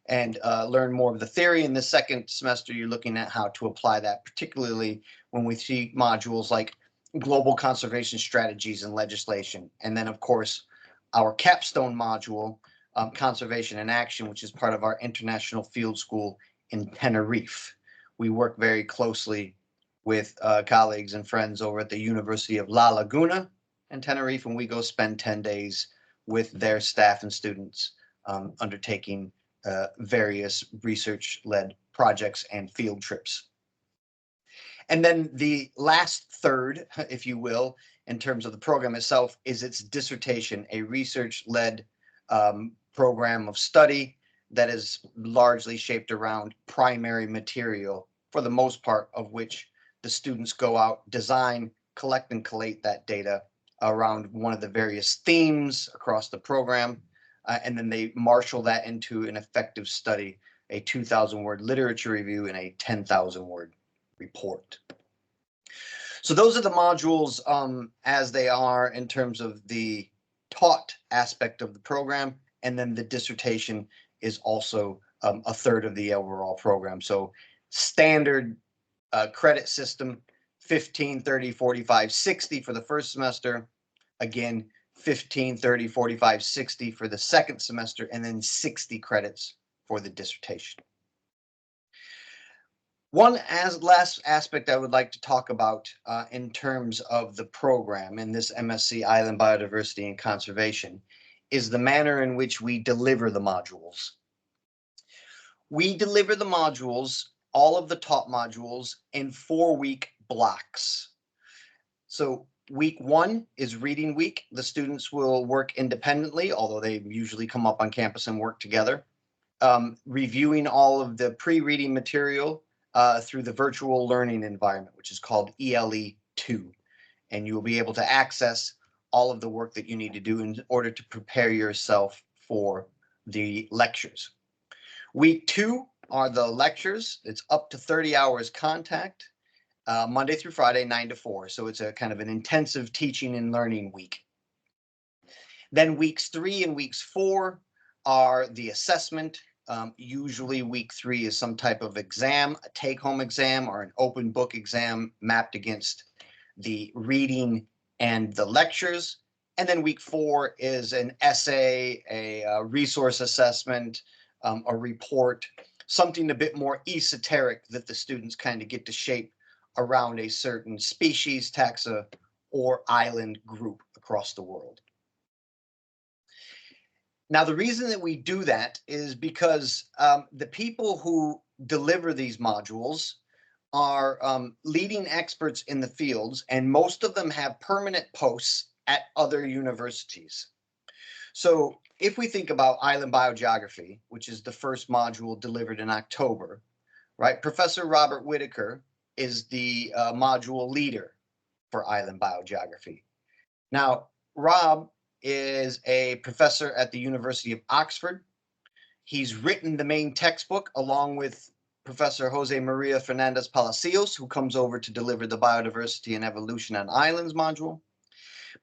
and learn more of the theory. In the second semester, you're looking at how to apply that, particularly when we see modules like global conservation strategies and legislation. And then, of course, our capstone module, Conservation in Action, which is part of our International Field School in Tenerife. We work very closely with colleagues and friends over at the University of La Laguna in Tenerife, and we go spend 10 days with their staff and students undertaking various research-led projects and field trips. And then the last third, if you will, in terms of the program itself, is its dissertation, a research-led program of study that is largely shaped around primary material, for the most part of which the students go out, design, collect, and collate that data around one of the various themes across the program, and then they marshal that into an effective study, a 2,000-word literature review, and a 10,000-word report. So those are the modules as they are in terms of the taught aspect of the program, and then the dissertation is also a third of the overall program. So standard credit system, 15, 30, 45, 60 for the first semester. Again, 15, 30, 45, 60 for the second semester, and then 60 credits for the dissertation. One last aspect I would like to talk about in terms of the program in this MSc Island Biodiversity and Conservation is the manner in which we deliver the modules. We deliver the modules, all of the taught modules, in 4-week blocks. So week 1 is reading week. The students will work independently, although they usually come up on campus and work together, reviewing all of the pre-reading material through the virtual learning environment, which is called ELE2. And you will be able to access all of the work that you need to do in order to prepare yourself for the lectures. Week 2 are the lectures. It's up to 30 hours contact, Monday through Friday, 9 to 4. So it's a kind of an intensive teaching and learning week. Then weeks 3 and weeks 4 are the assessment. Usually week 3 is some type of exam, a take-home exam or an open book exam mapped against the reading and the lectures. And then week 4 is an essay, a resource assessment, a report, something a bit more esoteric that the students kind of get to shape around a certain species, taxa, or island group across the world. Now, the reason that we do that is because the people who deliver these modules are leading experts in the fields, and most of them have permanent posts at other universities. So if we think about island biogeography, which is the first module delivered in October, right? Professor Robert Whitaker is the module leader for island biogeography. Now, Rob is a professor at the University of Oxford. He's written the main textbook along with Professor Jose Maria Fernandez Palacios, who comes over to deliver the Biodiversity and Evolution on Islands module.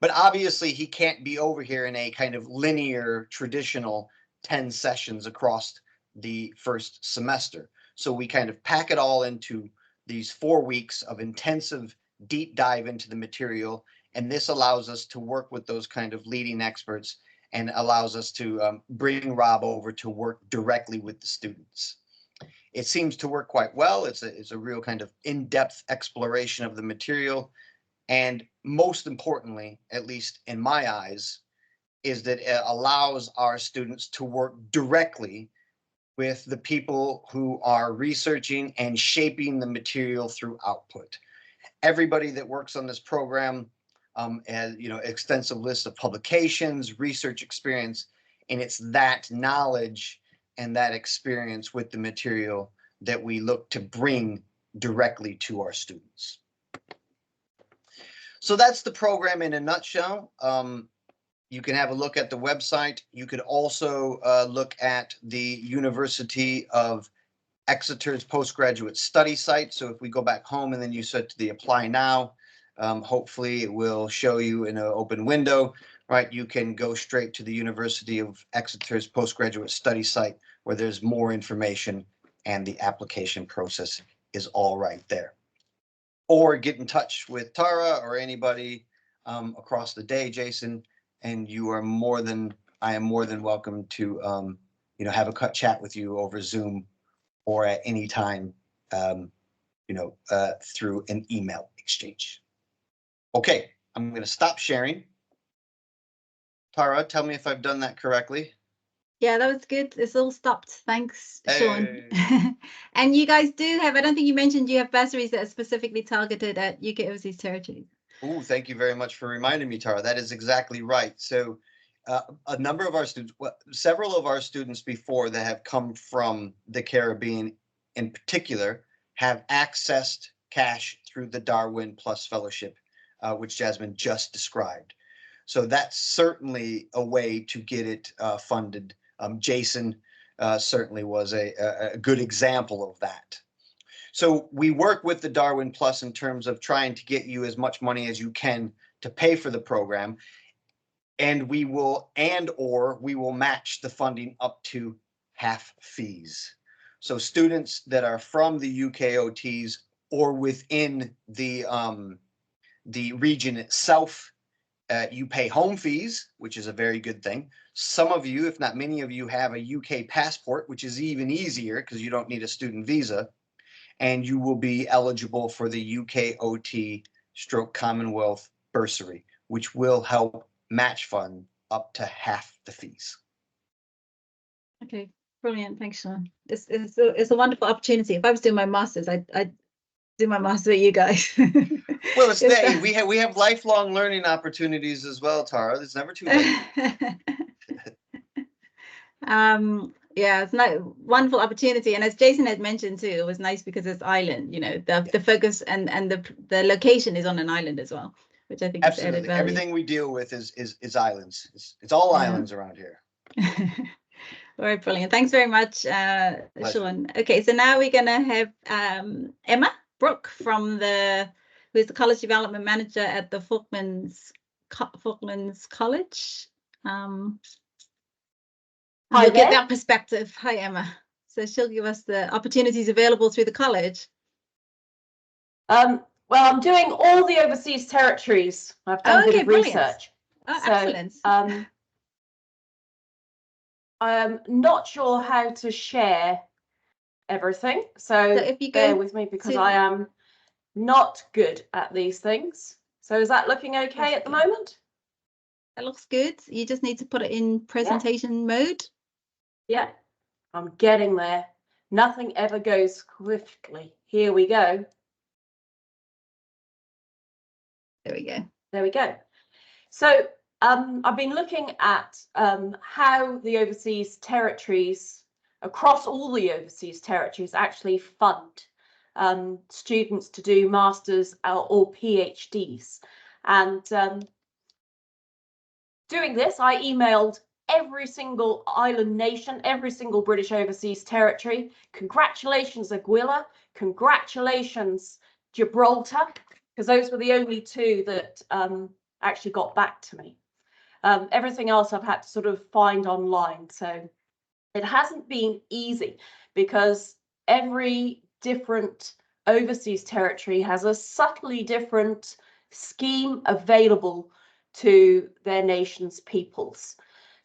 But obviously he can't be over here in a kind of linear, traditional 10 sessions across the first semester. So we kind of pack it all into these 4 weeks of intensive deep dive into the material. And this allows us to work with those kind of leading experts and allows us to bring Rob over to work directly with the students. It seems to work quite well. It's a real kind of in-depth exploration of the material. And most importantly, at least in my eyes, is that it allows our students to work directly with the people who are researching and shaping the material through output. Everybody that works on this program has, extensive lists of publications, research experience, and it's that knowledge and that experience with the material that we look to bring directly to our students. So that's the program in a nutshell. You can have a look at the website. You could also look at the University of Exeter's postgraduate study site. So if we go back home and then you set to the apply now, hopefully it will show you in an open window, right? You can go straight to the University of Exeter's postgraduate study site where there's more information and the application process is all right there. Or get in touch with Tara or anybody across the day, Jason, and I am more than welcome to have a chat with you over Zoom or at any time through an email exchange. Okay, I'm going to stop sharing. Tara, tell me if I've done that correctly. Yeah, that was good. It's all stopped. Thanks, Sean. Hey. And you guys do have, I don't think you mentioned you have bursaries that are specifically targeted at UK overseas territories. Oh, thank you very much for reminding me, Tara. That is exactly right. So a number of our students, several of our students before that have come from the Caribbean in particular, have accessed cash through the Darwin Plus Fellowship, which Jasmine just described. So that's certainly a way to get it funded. Jason certainly was a good example of that. So we work with the Darwin Plus in terms of trying to get you as much money as you can to pay for the program. And we will match the funding up to half fees. So students that are from the UKOTs or within the region itself, you pay home fees, which is a very good thing. Some of you, if not many of you, have a UK passport, which is even easier because you don't need a student visa. And you will be eligible for the UKOT / Commonwealth bursary, which will help match fund up to half the fees. Okay, brilliant. Thanks, Sean. It's a wonderful opportunity. If I was doing my master's, I'd do my master's with you guys. Well, we have lifelong learning opportunities as well, Tara. It's never too late. Yeah, it's a wonderful opportunity, and as Jason had mentioned too, it was nice because it's island. The focus and the location is on an island as well, which I think Absolutely. is added value. Everything we deal with is islands. It's all islands around here. All right, brilliant. Thanks very much, Sean. Okay, so now we're gonna have Emma Brooke who is the College Development Manager at the Falklands College. Hi we'll get there. that perspective. Hi, Emma. So she'll give us the opportunities available through the college. Well, I'm doing all the overseas territories. I've done a bit of research. Oh, So, excellent. I'm not sure how to share everything, so if you bear go with me because to- I am not good at these things. So is that looking okay at the moment? That looks good. You just need to put it in presentation mode. Yeah, I'm getting there. Nothing ever goes swiftly. Here we go. There we go. There we go. So I've been looking at how the overseas territories, across all the overseas territories, actually fund students to do masters or PhDs. And doing this, I emailed every single island nation, every single British overseas territory. Congratulations, Anguilla. Congratulations, Gibraltar, because those were the only two that actually got back to me. Everything else I've had to sort of find online. So it hasn't been easy because every different overseas territory has a subtly different scheme available to their nation's peoples.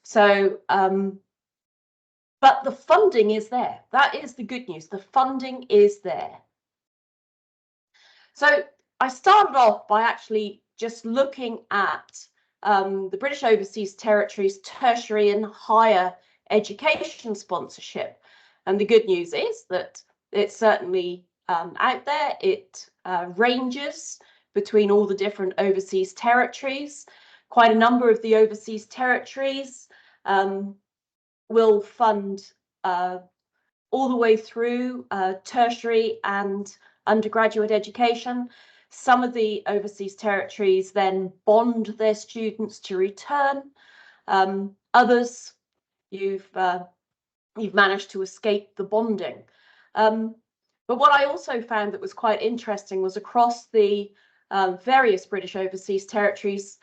So, but the funding is there. That is the good news. The funding is there. So I started off by actually just looking at the British Overseas Territories tertiary and higher education sponsorship. And the good news is that it's certainly out there. It ranges between all the different overseas territories. Quite a number of the overseas territories will fund all the way through tertiary and undergraduate education. Some of the overseas territories then bond their students to return. Others, you've managed to escape the bonding. But what I also found that was quite interesting was across the various British overseas territories,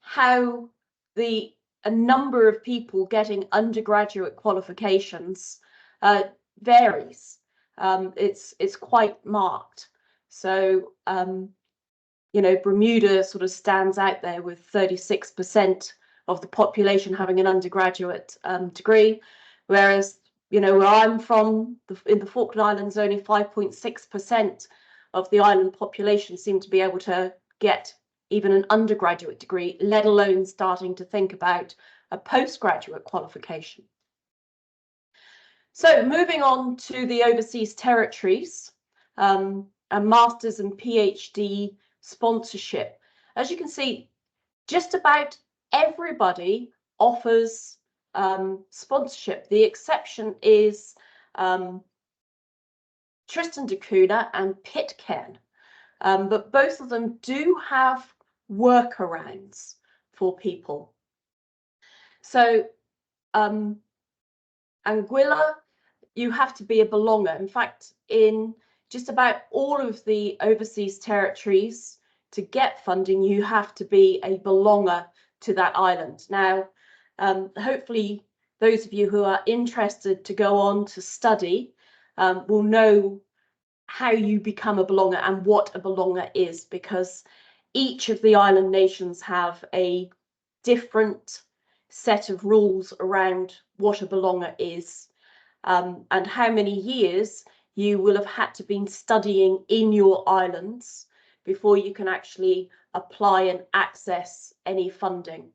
how a number of people getting undergraduate qualifications varies. It's quite marked. So, you know, Bermuda sort of stands out there with 36% of the population having an undergraduate degree, whereas, you know, where I'm from, in the Falkland Islands, only 5.6% of the island population seem to be able to get even an undergraduate degree, let alone starting to think about a postgraduate qualification. So moving on to the overseas territories, and masters and PhD sponsorship. As you can see, just about everybody offers sponsorship. The exception is Tristan da Cunha and Pitcairn, but both of them do have workarounds for people. So Anguilla, you have to be a belonger. In fact, in just about all of the overseas territories, to get funding, you have to be a belonger to that island. Now, hopefully, those of you who are interested to go on to study will know how you become a belonger and what a belonger is, because each of the island nations have a different set of rules around what a belonger is, and how many years you will have had to been studying in your islands before you can actually apply and access any funding.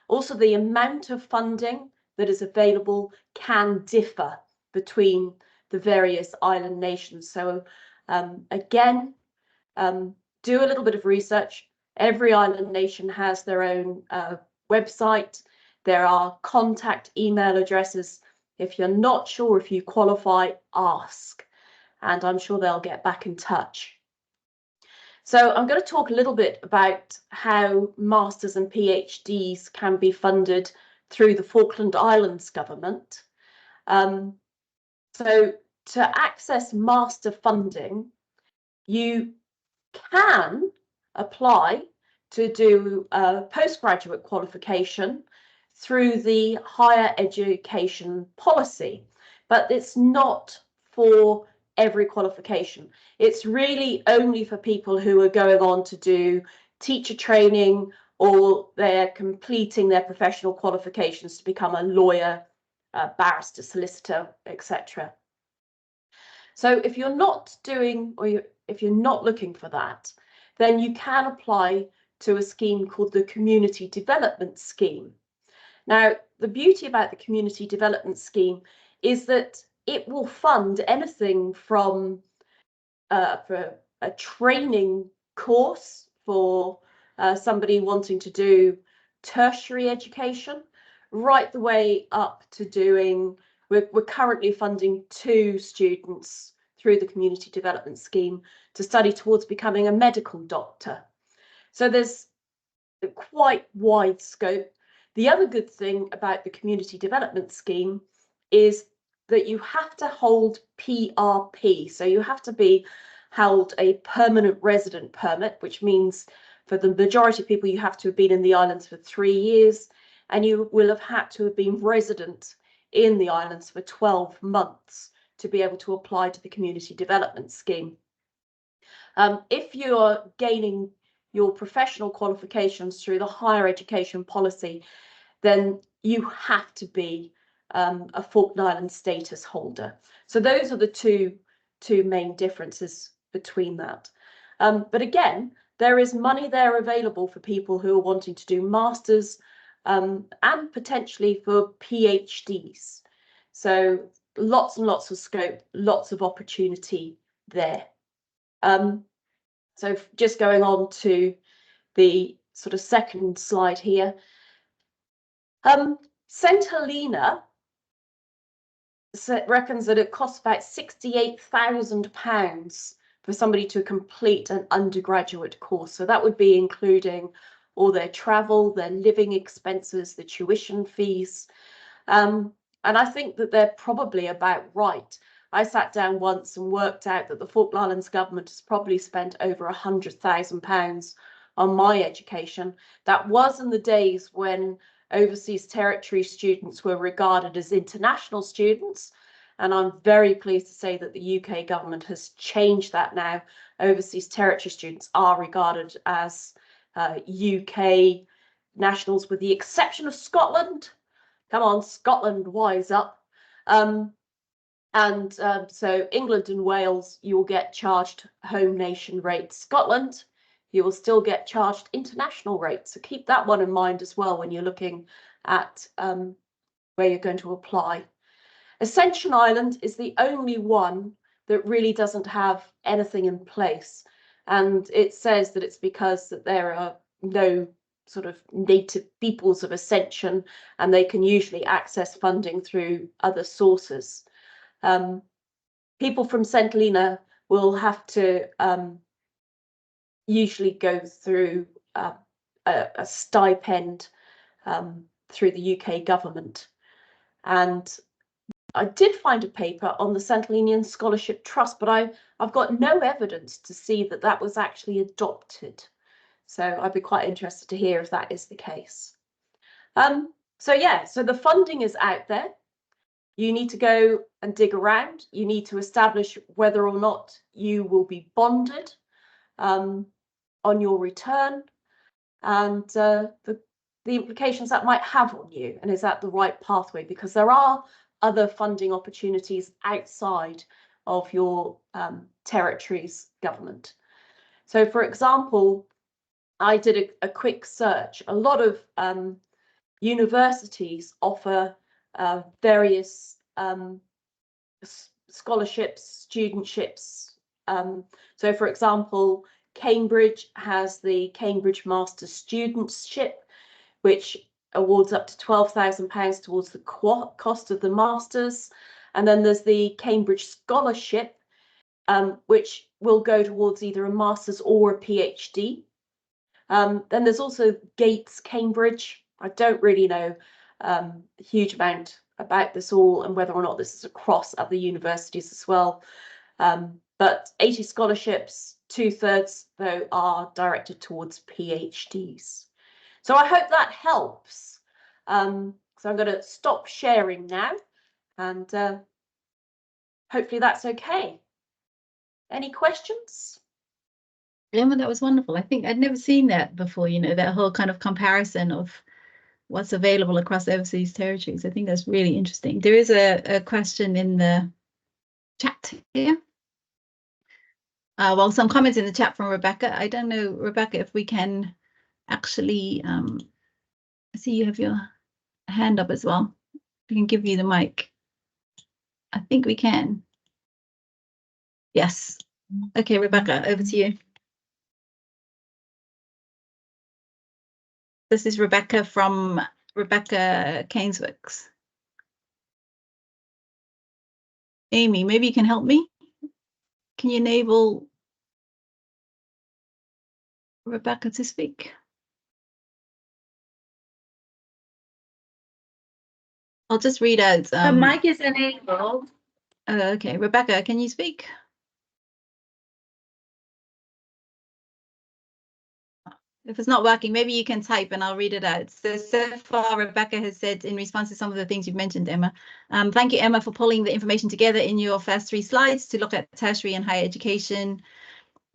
Also, the amount of funding that is available can differ between the various island nations. So again, do a little bit of research. Every island nation has their own website. There are contact email addresses. If you're not sure if you qualify, ask, and I'm sure they'll get back in touch. So I'm going to talk a little bit about how masters and PhDs can be funded through the Falkland Islands government. So to access master funding, you can apply to do a postgraduate qualification through the higher education policy, but it's not for every qualification. It's really only for people who are going on to do teacher training or they're completing their professional qualifications to become a lawyer, barrister, solicitor, etc. So if you're not doing, if you're not looking for that, then you can apply to a scheme called the Community Development Scheme. Now, the beauty about the Community Development Scheme is that it will fund anything from for a training course for somebody wanting to do tertiary education, right the way up to doing, we're currently funding 2 students through the Community Development Scheme to study towards becoming a medical doctor. So there's quite wide scope. The other good thing about the Community Development Scheme is that you have to hold PRP. So you have to be held a permanent resident permit, which means for the majority of people, you have to have been in the islands for 3 years, and you will have had to have been resident in the islands for 12 months to be able to apply to the Community Development Scheme. If you're gaining your professional qualifications through the higher education policy, then you have to be a Falkland Island status holder. So those are the two main differences between that. But again, there is money there available for people who are wanting to do masters and potentially for PhDs. So lots and lots of scope, lots of opportunity there. So just going on to the sort of second slide here. St Helena reckons that it costs about £68,000 for somebody to complete an undergraduate course. So that would be including all their travel, their living expenses, the tuition fees. And I think that they're probably about right. I sat down once and worked out that the Falkland Islands government has probably spent over £100,000 on my education. That was in the days when overseas territory students were regarded as international students, and I'm very pleased to say that the UK government has changed that now. Overseas territory students are regarded as UK nationals, with the exception of Scotland. Come on, Scotland, wise up. So England and Wales, you will get charged home nation rates. Scotland, you will still get charged international rates. So keep that one in mind as well when you're looking at where you're going to apply. Ascension Island is the only one that really doesn't have anything in place. And it says that it's because that there are no sort of native peoples of Ascension, and they can usually access funding through other sources. People from St Helena will have to usually go through a stipend through the UK government. And I did find a paper on the St Helenian Scholarship Trust, but I've got no evidence to see that that was actually adopted. So I'd be quite interested to hear if that is the case. So yeah, so the funding is out there. You need to go and dig around. You need to establish whether or not you will be bonded on your return, and the implications that might have on you, and is that the right pathway, because there are other funding opportunities outside of your territory's government. So for example, I did a quick search. A lot of universities offer various scholarships, studentships. So for example, Cambridge has the Cambridge Master Studentship, which awards up to £12,000 towards the cost of the Masters. And then there's the Cambridge Scholarship, which will go towards either a Master's or a PhD. Then there's also Gates Cambridge. I don't really know a huge amount about this all and whether or not this is across other universities as well. But 80 scholarships, 2/3 though are directed towards PhDs. So I hope that helps. So I'm going to stop sharing now, and hopefully that's okay. Any questions? Emma, that was wonderful. I think I'd never seen that before, you know, that whole kind of comparison of what's available across overseas territories. I think that's really interesting. There is a question in the chat here. Well, some comments in the chat from Rebecca. I don't know, Rebecca, if we can actually, I see you have your hand up as well. We can give you the mic. I think we can. Yes. Okay, Rebecca, over to you. This is Rebecca from Rebecca Kainswick's. Amy, maybe you can help me. Can you enable Rebecca to speak? I'll just read out. The mic is enabled. Okay, Rebecca, can you speak? If it's not working, maybe you can type and I'll read it out. So far, Rebecca has said in response to some of the things you've mentioned, Emma. Thank you, Emma, for pulling the information together in your first 3 slides to look at tertiary and higher education.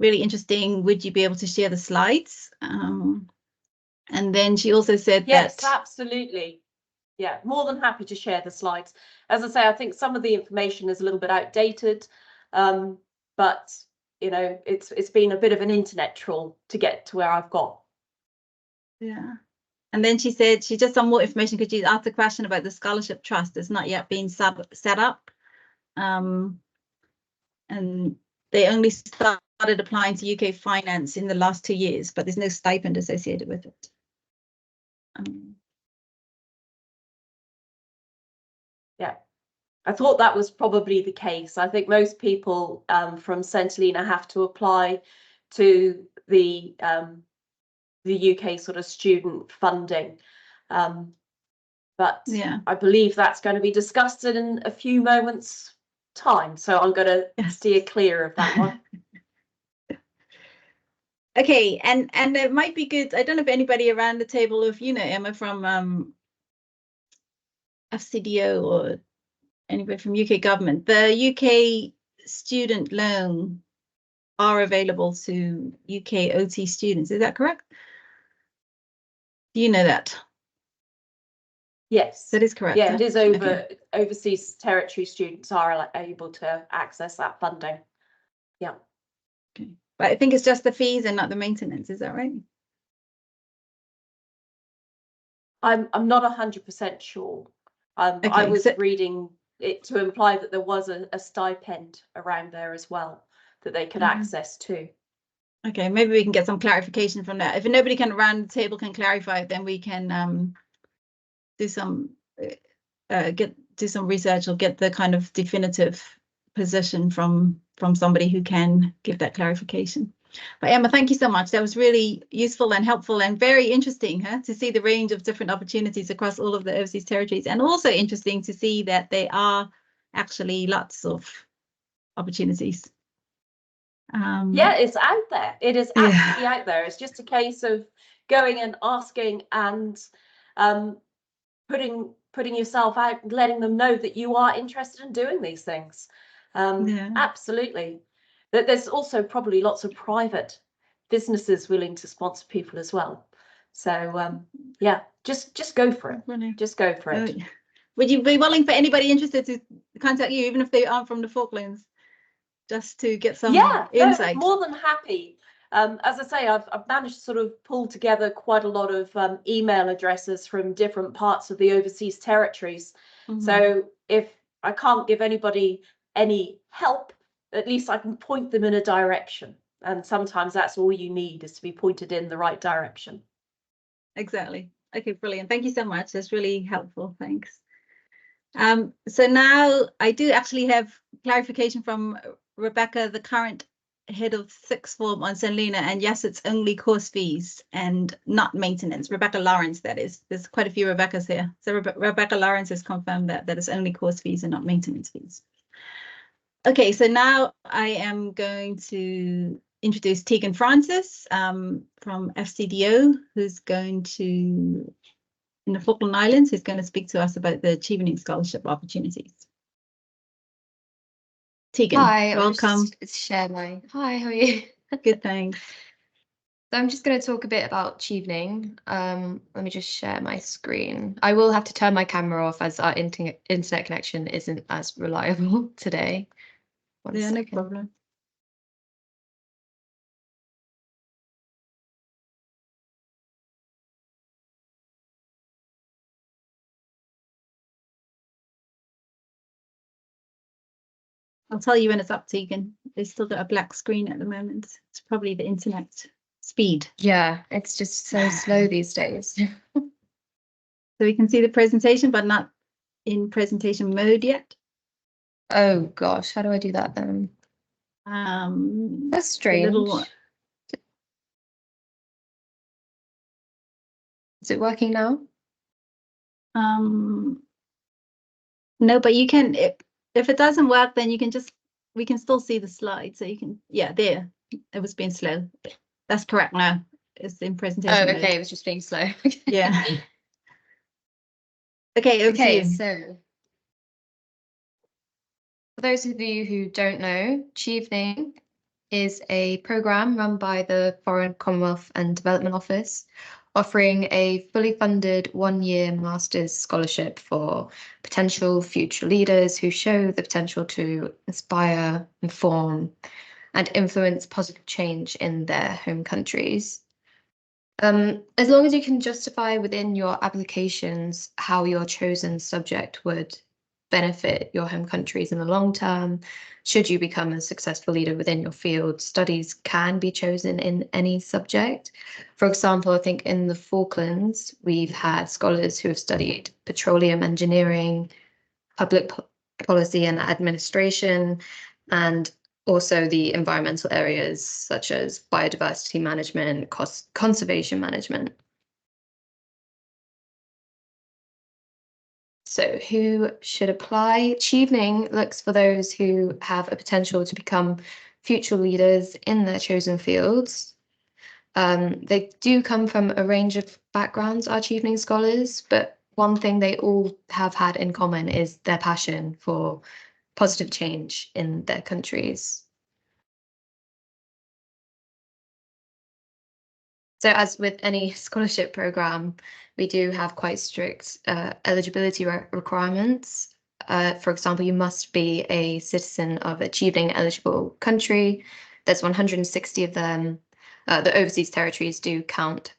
Really interesting. Would you be able to share the slides? And then she also said yes, that... absolutely. Yeah, more than happy to share the slides. As I say, I think some of the information is a little bit outdated, but you know, it's been a bit of an internet troll to get to where I've got. Yeah. And then she said she just some more information because she asked a question about the scholarship trust that's not yet been set up. And they only started applying to UK finance in the last 2 years, but there's no stipend associated with it. Yeah, I thought that was probably the case. I think most people from St Helena have to apply to the UK sort of student funding. But yeah, I believe that's going to be discussed in a few moments' time. So I'm going to steer clear of that one. Okay, and it might be good. I don't know if anybody around the table, if you know Emma from FCDO or anybody from UK government, the UK student loan are available to UK OT students. Is that correct? Do you know that? Yes, that is correct. Yeah, it is overseas territory students are able to access that funding. Yeah. Okay, but I think it's just the fees and not the maintenance. Is that right? I'm not 100% sure. Okay, I was reading it to imply that there was a stipend around there as well that they could access to. Okay, maybe we can get some clarification from that. If nobody can around the table can clarify it, then we can do some research or get the kind of definitive position from somebody who can give that clarification. But Emma, thank you so much. That was really useful and helpful and very interesting to see the range of different opportunities across all of the overseas territories, and also interesting to see that there are actually lots of opportunities. Yeah, it's out there. It is actually out there. It's just a case of going and asking and putting yourself out and letting them know that you are interested in doing these things. Absolutely. There's also probably lots of private businesses willing to sponsor people as well. So yeah, just go for it. Really? Just go for it. Would you be willing for anybody interested to contact you, even if they aren't from the Falklands, just to get some insight? No, more than happy. As I say, I've managed to sort of pull together quite a lot of email addresses from different parts of the overseas territories. So if I can't give anybody any help, at least I can point them in a direction. And sometimes that's all you need, is to be pointed in the right direction. Exactly. Okay, brilliant. Thank you so much. That's really helpful. Thanks. So now I do actually have clarification from Rebecca, the current head of sixth form on St Helena, and yes, it's only course fees and not maintenance. Rebecca Lawrence, that is. There's quite a few Rebeccas here. So Rebecca Lawrence has confirmed that it's only course fees and not maintenance fees. Okay, so now I am going to introduce Tegan Francis from FCDO, who's going to, in the Falkland Islands, who's going to speak to us about the Achieving Scholarship opportunities. Tegan, Hi, welcome. Hi, how are you? Good, thanks. So I'm just going to talk a bit about Chevening. Let me just share my screen. I will have to turn my camera off as our internet connection isn't as reliable today. One Yeah, no second. problem. I'll tell you when it's up, Tegan. They've still got a black screen at the moment. It's probably the internet speed. Yeah, it's just so slow these days. So we can see the presentation, but not in presentation mode yet. Oh gosh, how do I do that then? That's The strange. little, Is it working now? no, but you can, if it doesn't work, then you can just, we can still see the slide. So you can, yeah, there, it was being slow. That's correct now. It's in presentation Oh, mode. okay, it was just being slow. Yeah. Okay, over to Okay, you. so for those of you who don't know, Chevening is a program run by the Foreign, Commonwealth and Development Office, offering a fully funded one-year master's scholarship for potential future leaders who show the potential to inspire, inform, and influence positive change in their home countries. As long as you can justify within your applications how your chosen subject would benefit your home countries in the long term, should you become a successful leader within your field, studies can be chosen in any subject. For example, I think in the Falklands, we've had scholars who have studied petroleum engineering, public policy and administration, and also the environmental areas such as biodiversity management, conservation management. So who should apply? Chevening looks for those who have a potential to become future leaders in their chosen fields. They do come from a range of backgrounds, our Chevening scholars, but one thing they all have had in common is their passion for positive change in their countries. So as with any scholarship program, we do have quite strict eligibility requirements. For example, you must be a citizen of a Chevening eligible country. There's 160 of them. The overseas territories do count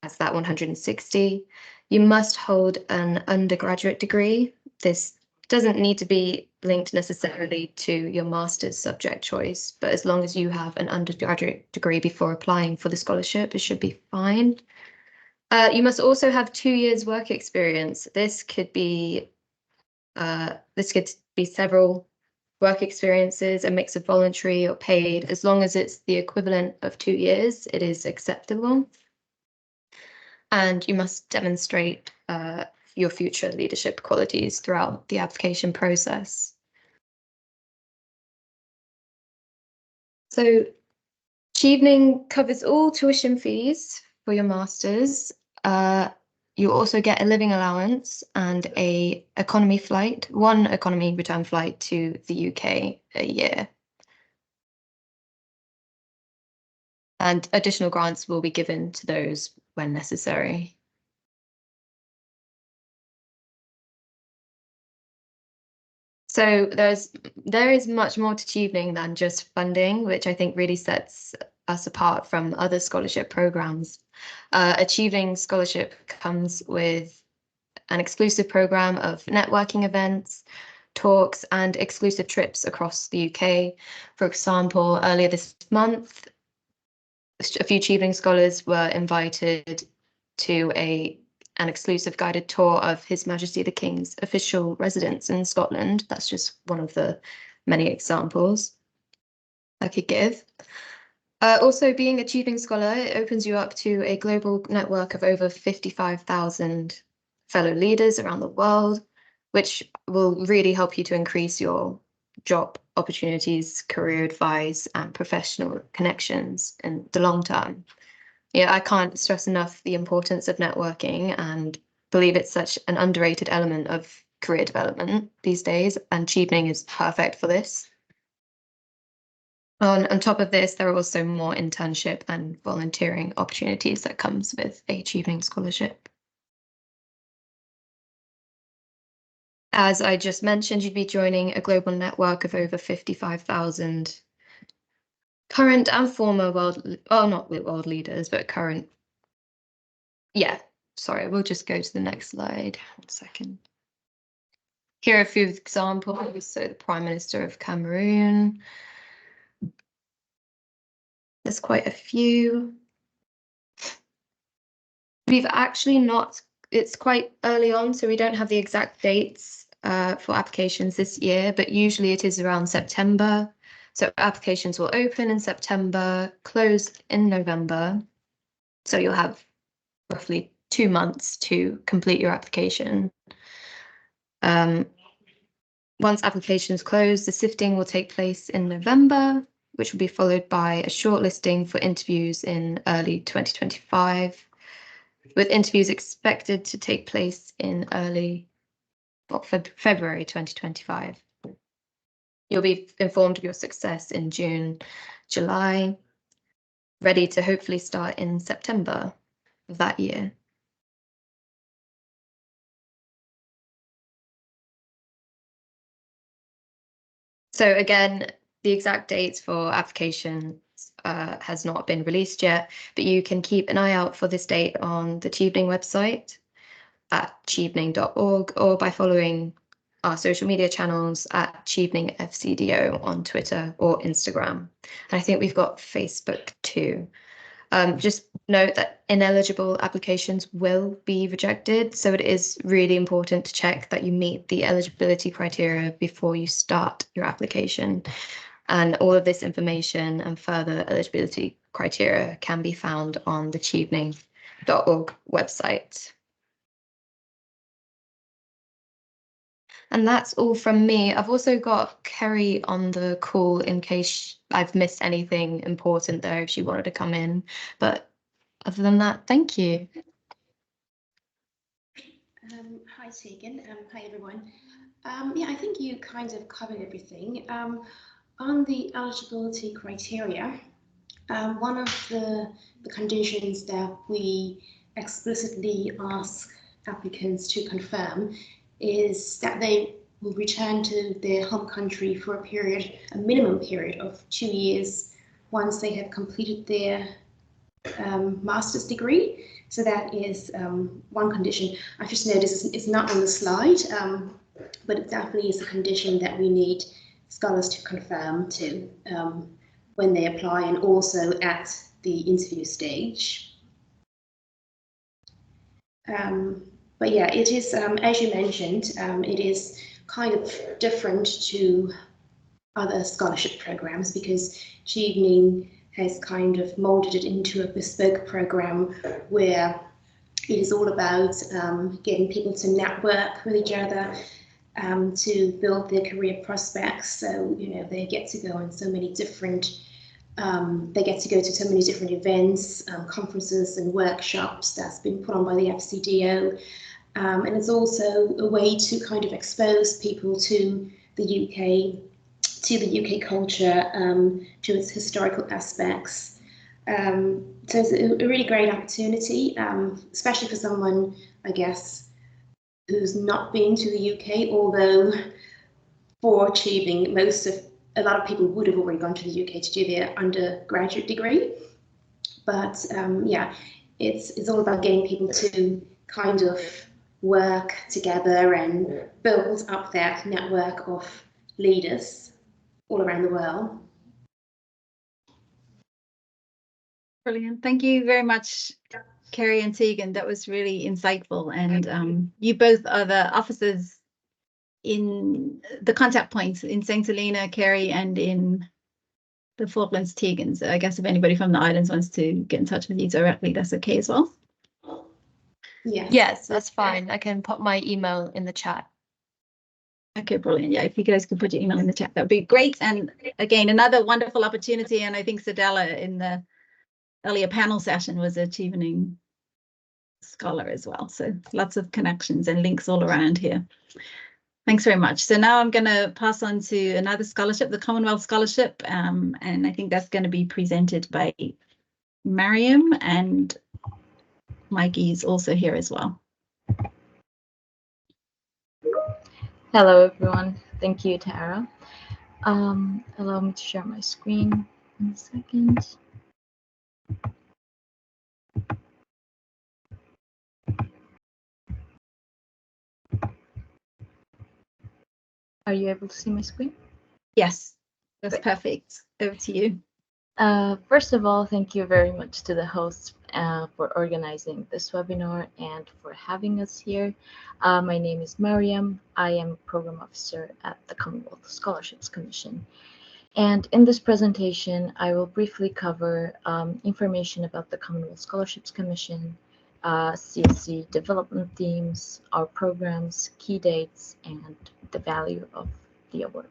as that 160. You must hold an undergraduate degree. This doesn't need to be linked necessarily to your master's subject choice, but as long as you have an undergraduate degree before applying for the scholarship, it should be fine. You must also have 2 years work experience. This could be several work experiences, a mix of voluntary or paid. As long as it's the equivalent of 2 years, it is acceptable. And you must demonstrate your future leadership qualities throughout the application process. So Chevening covers all tuition fees for your masters. You also get a living allowance and one economy return flight to the UK a year. And additional grants will be given to those when necessary. So there is much more to Chevening than just funding, which I think really sets us apart from other scholarship programs. A Chevening scholarship comes with an exclusive program of networking events, talks, and exclusive trips across the UK. For example, earlier this month, a few Chevening scholars were invited to an exclusive guided tour of His Majesty the King's official residence in Scotland. That's just one of the many examples I could give. Also, being a Chevening scholar, it opens you up to a global network of over 55,000 fellow leaders around the world, which will really help you to increase your job opportunities, career advice, and professional connections in the long term. Yeah, I can't stress enough the importance of networking and believe it's such an underrated element of career development these days, and Chevening is perfect for this. On top of this, there are also more internship and volunteering opportunities that comes with a Achieving Scholarship. As I just mentioned, you'd be joining a global network of over 55,000 current and former not world leaders, but current. Yeah, sorry, we'll just go to the next slide. 1 second. Here are a few examples. So the Prime Minister of Cameroon. There's quite a few. We've actually not, it's quite early on, so we don't have the exact dates for applications this year, but usually it is around September. So applications will open in September, close in November. So you'll have roughly 2 months to complete your application. Once applications close, the sifting will take place in November, which will be followed by a shortlisting for interviews in early 2025, with interviews expected to take place in February 2025. You'll be informed of your success in June, July, ready to hopefully start in September of that year. So again, the exact dates for applications has not been released yet, but you can keep an eye out for this date on the Chevening website at chevening.org or by following our social media channels at Chevening FCDO on Twitter or Instagram. And I think we've got Facebook too. Just note that ineligible applications will be rejected, so it is really important to check that you meet the eligibility criteria before you start your application. And all of this information and further eligibility criteria can be found on the chevening.org website. And that's all from me. I've also got Kerry on the call in case I've missed anything important there if she wanted to come in. But other than that, thank you. Hi, Tegan. Hi, everyone. Yeah, I think you kind of covered everything. On the eligibility criteria, one of the conditions that we explicitly ask applicants to confirm is that they will return to their home country for a minimum period of 2 years once they have completed their master's degree. So that is one condition. I've just noticed it's not on the slide, but it definitely is a condition that we need scholars to confirm to when they apply and also at the interview stage. But yeah, it is, as you mentioned, it is kind of different to other scholarship programs because Chevening has kind of molded it into a bespoke program where it is all about getting people to network with each other, to build their career prospects. So, you know, they get to go on so many different, they get to go to so many different events, conferences and workshops that's been put on by the FCDO. And it's also a way to kind of expose people to the UK, culture, to its historical aspects. So it's a really great opportunity, especially for someone, I guess, who's not been to the UK, although for achieving a lot of people would have already gone to the UK to do their undergraduate degree. But yeah, it's all about getting people to kind of work together and build up that network of leaders all around the world. Brilliant. Thank you very much, Kerry and Tegan. That was really insightful. And you both are the officers in the contact points in St. Helena, Kerry, and in the Falklands, Tegan. So I guess if anybody from the islands wants to get in touch with you directly, that's okay as well. Yes, that's fine. I can put my email in the chat. Okay, brilliant. Yeah, if you guys could put your email in the chat, that would be great. And again, another wonderful opportunity. And I think Sedella in the earlier panel session was a Chevening scholar as well. So lots of connections and links all around here. Thanks very much. So now I'm going to pass on to another scholarship, the Commonwealth Scholarship, and I think that's going to be presented by Mariam, and Mikey is also here as well. Hello, everyone. Thank you, Tara. Allow me to share my screen in a second. Are you able to see my screen? Yes, that's Great. perfect. Over to you. First of all, thank you very much to the hosts for organizing this webinar and for having us here. My name is Mariam. I am a program officer at the Commonwealth Scholarships Commission. And in this presentation, I will briefly cover information about the Commonwealth Scholarships Commission, CSC development themes, our programs, key dates, and the value of the award.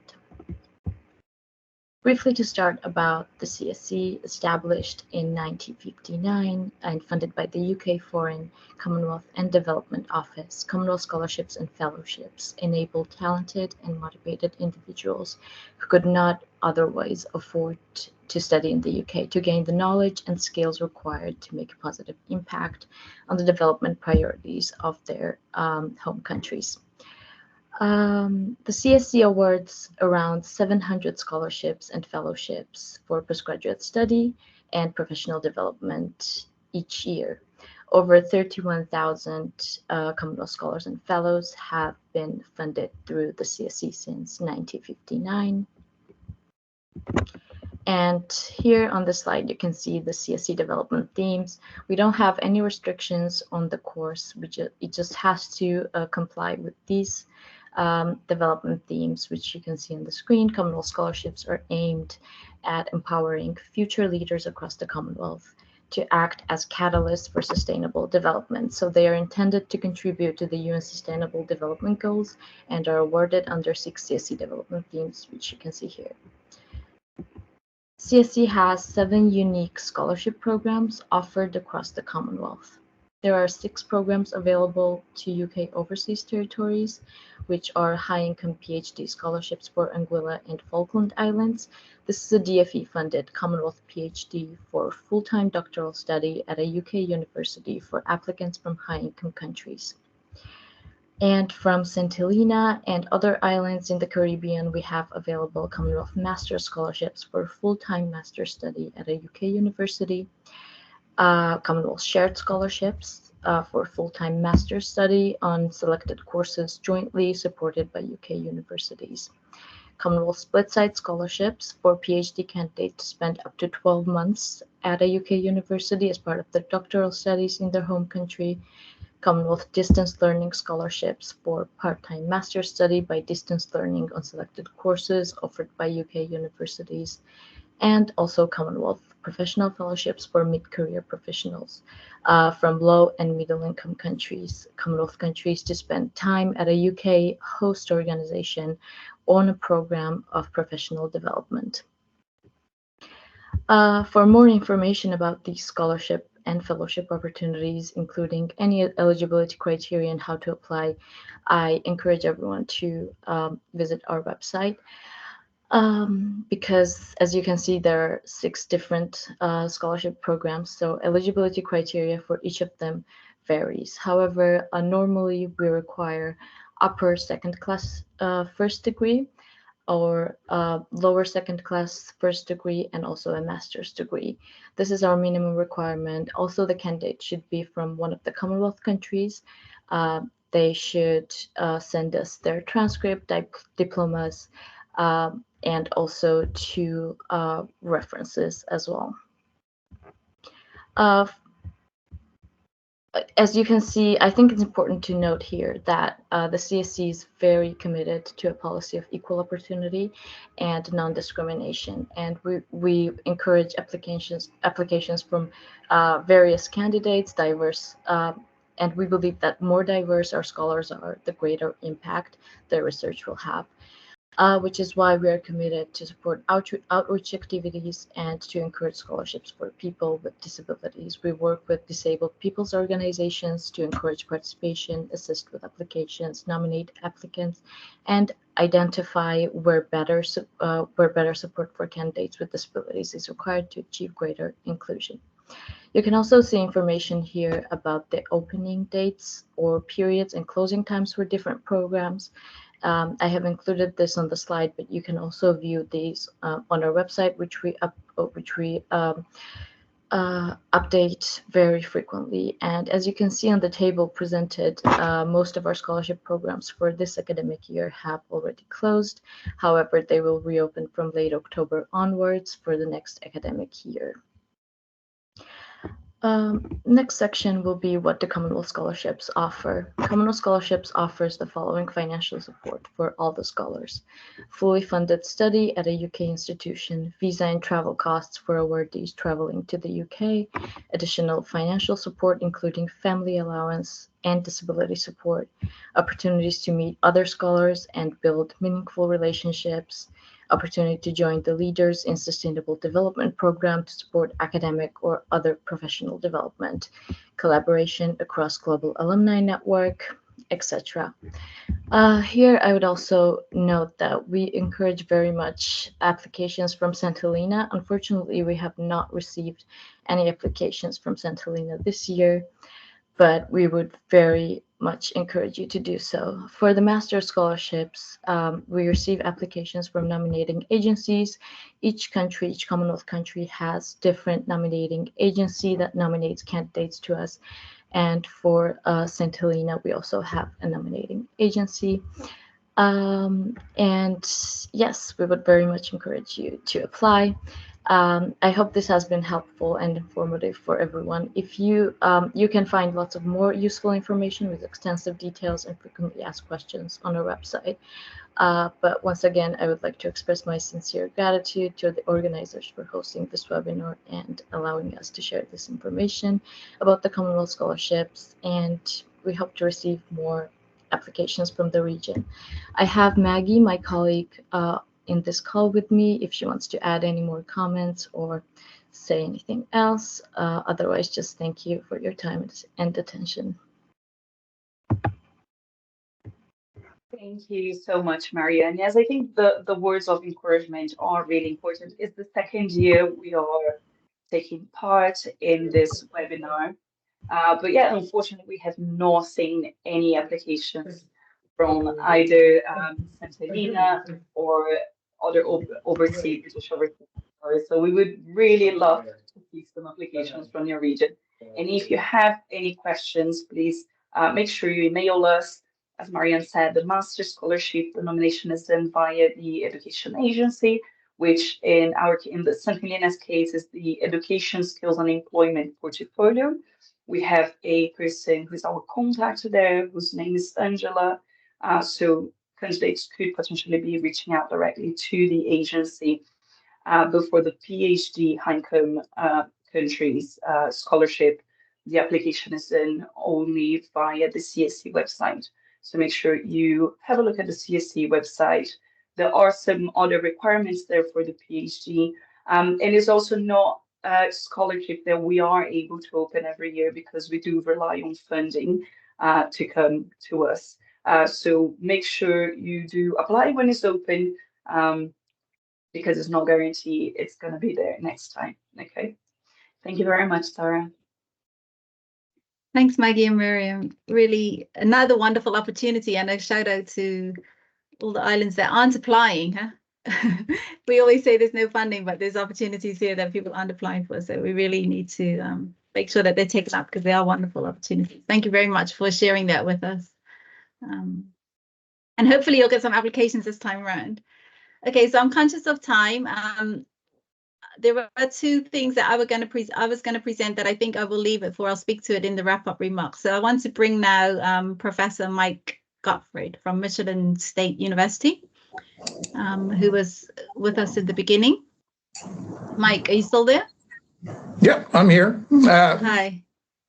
Briefly to start about the CSC, established in 1959 and funded by the UK Foreign, Commonwealth and Development Office, Commonwealth Scholarships and Fellowships enable talented and motivated individuals who could not otherwise afford to study in the UK to gain the knowledge and skills required to make a positive impact on the development priorities of their home countries. The CSC awards around 700 scholarships and fellowships for postgraduate study and professional development each year. Over 31,000 Commonwealth Scholars and Fellows have been funded through the CSC since 1959. And here on the slide, you can see the CSC development themes. We don't have any restrictions on the course. It just has to comply with these development themes, which you can see on the screen. Commonwealth scholarships are aimed at empowering future leaders across the Commonwealth to act as catalysts for sustainable development. So they are intended to contribute to the UN Sustainable Development Goals and are awarded under 6 CSC development themes, which you can see here. CSC has 7 unique scholarship programs offered across the Commonwealth. There are 6 programs available to UK overseas territories, which are high-income PhD scholarships for Anguilla and Falkland Islands. This is a DFE-funded Commonwealth PhD for full-time doctoral study at a UK university for applicants from high-income countries. And from St. Helena and other islands in the Caribbean, we have available Commonwealth Masters scholarships for full-time master's study at a UK university. Commonwealth shared scholarships for full-time master's study on selected courses jointly supported by UK universities. Commonwealth split-side scholarships for PhD candidates to spend up to 12 months at a UK university as part of their doctoral studies in their home country. Commonwealth distance learning scholarships for part-time master's study by distance learning on selected courses offered by UK universities. And also Commonwealth professional fellowships for mid-career professionals from low and middle-income countries, Commonwealth countries, to spend time at a UK host organization on a program of professional development. For more information about these scholarship and fellowship opportunities, including any eligibility criteria and how to apply, I encourage everyone to visit our website. Because as you can see, there are 6 different scholarship programs, so eligibility criteria for each of them varies. However, normally we require upper second class first degree or lower second class first degree and also a master's degree. This is our minimum requirement. Also, the candidate should be from one of the Commonwealth countries. They should send us their transcript, diplomas, and also 2 references as well. As you can see, I think it's important to note here that the CSC is very committed to a policy of equal opportunity and non-discrimination, and we encourage applications from various candidates, diverse, and we believe that more diverse our scholars are, the greater impact their research will have. which is why we are committed to support outreach activities and to encourage scholarships for people with disabilities. We work with disabled people's organizations to encourage participation, assist with applications, nominate applicants, and identify where better support for candidates with disabilities is required to achieve greater inclusion. You can also see information here about the opening dates or periods and closing times for different programs. I have included this on the slide, but you can also view these on our website, which we update very frequently. And as you can see on the table presented, most of our scholarship programs for this academic year have already closed. However, they will reopen from late October onwards for the next academic year. Next section will be what the Commonwealth Scholarships offer. Commonwealth Scholarships offers the following financial support for all the scholars: fully funded study at a UK institution, visa and travel costs for awardees traveling to the UK, additional financial support including family allowance and disability support, opportunities to meet other scholars and build meaningful relationships, opportunity to join the Leaders in Sustainable Development program to support academic or other professional development, collaboration across global alumni network, etc. Here, I would also note that we encourage very much applications from St. Helena. Unfortunately, we have not received any applications from St. Helena this year, but we would very much encourage you to do so. For the master's scholarships, we receive applications from nominating agencies. Each Commonwealth country has different nominating agency that nominates candidates to us. And for St. Helena, we also have a nominating agency. And yes, we would very much encourage you to apply. I hope this has been helpful and informative for everyone. If you can find lots of more useful information with extensive details and frequently asked questions on our website. But once again, I would like to express my sincere gratitude to the organizers for hosting this webinar and allowing us to share this information about the Commonwealth Scholarships, and we hope to receive more applications from the region. I have Maggie, my colleague, in this call with me if she wants to add any more comments or say anything else. Otherwise, just thank you for your time and attention. Thank you so much, Maria. And yes, I think the words of encouragement are really important. It's the second year we are taking part in this webinar. But yeah, unfortunately, we have not seen any applications from either St. Helena or other overseas British overseas. So we would really love to see some applications from your region. And if you have any questions, please make sure you email us. As Marianne said, the Master Scholarship, the nomination is done via the Education Agency, which in the St. Helena's case is the Education Skills and Employment Portfolio. We have a person who's our contact there, whose name is Angela. So candidates could potentially be reaching out directly to the agency. But for the PhD high-income countries scholarship, the application is done only via the CSC website. So make sure you have a look at the CSC website. There are some other requirements there for the PhD. And it's also not a scholarship that we are able to open every year because we do rely on funding to come to us. So make sure you do apply when it's open because it's not guaranteed it's going to be there next time. Okay. Thank you very much, Tara. Thanks, Maggie and Miriam. Really another wonderful opportunity, and a shout out to all the islands that aren't applying. We always say there's no funding, but there's opportunities here that people aren't applying for. So we really need to make sure that they're taken up because they are wonderful opportunities. Thank you very much for sharing that with us. And hopefully you'll get some applications this time around. Okay, so I'm conscious of time. There are two things that I was going to present that I think I will leave it for. I'll speak to it in the wrap-up remarks. So I want to bring now Professor Mike Gottfried from Michigan State University, who was with us in the beginning. Mike, are you still there? Yep, I'm here. Hi.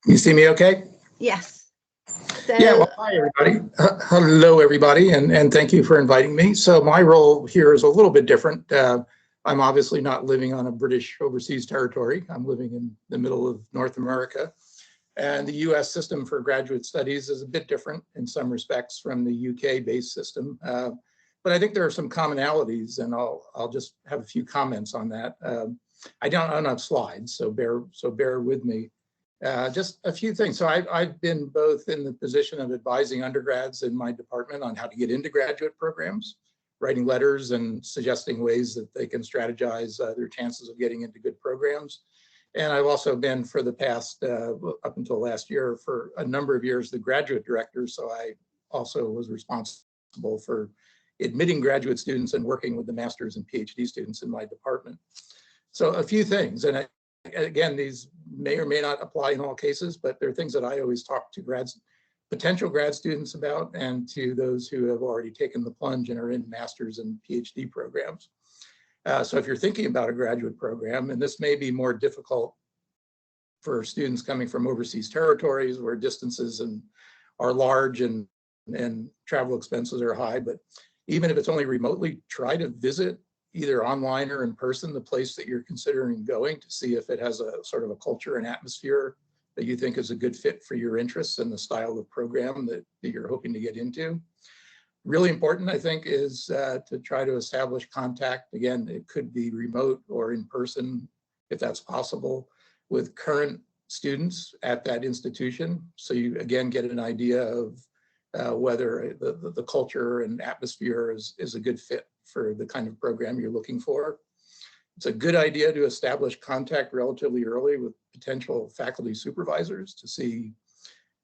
You see me okay? Yes. So, Yeah, well, hi, everybody. Hello, everybody, and thank you for inviting me. So my role here is a little bit different. I'm obviously not living on a British overseas territory. I'm living in the middle of North America. And the US system for graduate studies is a bit different in some respects from the UK-based system. But I think there are some commonalities, and I'll just have a few comments on that. I don't have slides, so bear with me. Just a few things. So I've been both in the position of advising undergrads in my department on how to get into graduate programs, writing letters and suggesting ways that they can strategize their chances of getting into good programs. And I've also been for the past, up until last year, for a number of years, the graduate director. So I also was responsible for admitting graduate students and working with the master's and PhD students in my department. So a few things, and again, these may or may not apply in all cases, but they're things that I always talk to potential grad students about, and to those who have already taken the plunge and are in master's and PhD programs. So if you're thinking about a graduate program, and this may be more difficult for students coming from overseas territories where distances are large and travel expenses are high, but even if it's only remotely, try to visit either online or in person the place that you're considering going to see if it has a sort of a culture and atmosphere that you think is a good fit for your interests and the style of program that you're hoping to get into. Really important, I think, is to try to establish contact. Again, it could be remote or in person, if that's possible, with current students at that institution. So you, again, get an idea of whether the culture and atmosphere is a good fit for the kind of program you're looking for. It's a good idea to establish contact relatively early with potential faculty supervisors to see,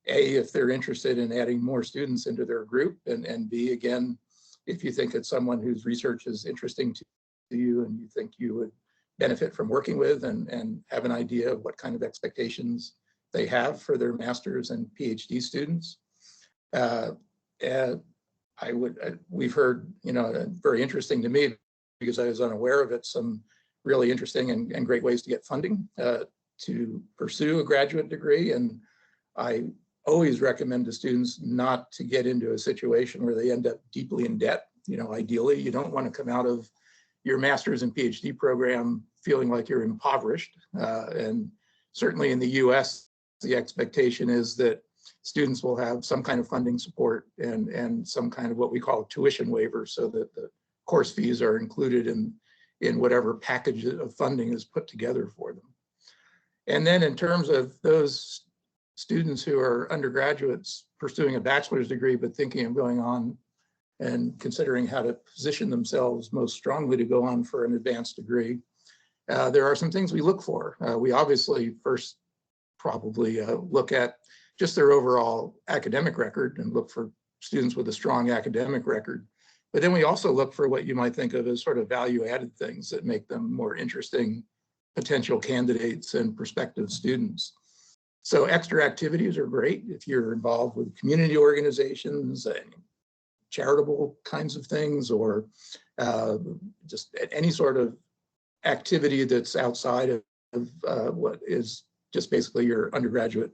A, if they're interested in adding more students into their group, and B, again, if you think it's someone whose research is interesting to you and you think you would benefit from working with, and have an idea of what kind of expectations they have for their master's and PhD students. We've heard, very interesting to me, because I was unaware of it, some really interesting and great ways to get funding to pursue a graduate degree. And I always recommend to students not to get into a situation where they end up deeply in debt. Ideally, you don't want to come out of your master's and PhD program feeling like you're impoverished. And certainly in the US, the expectation is that students will have some kind of funding support and some kind of what we call a tuition waiver, so that the course fees are included in whatever package of funding is put together for them. And then in terms of those students who are undergraduates pursuing a bachelor's degree, but thinking of going on and considering how to position themselves most strongly to go on for an advanced degree, there are some things we look for. We obviously first probably look at just their overall academic record and look for students with a strong academic record. But then we also look for what you might think of as sort of value-added things that make them more interesting potential candidates and prospective students. So extra activities are great if you're involved with community organizations and charitable kinds of things, or just any sort of activity that's outside of what is just basically your undergraduate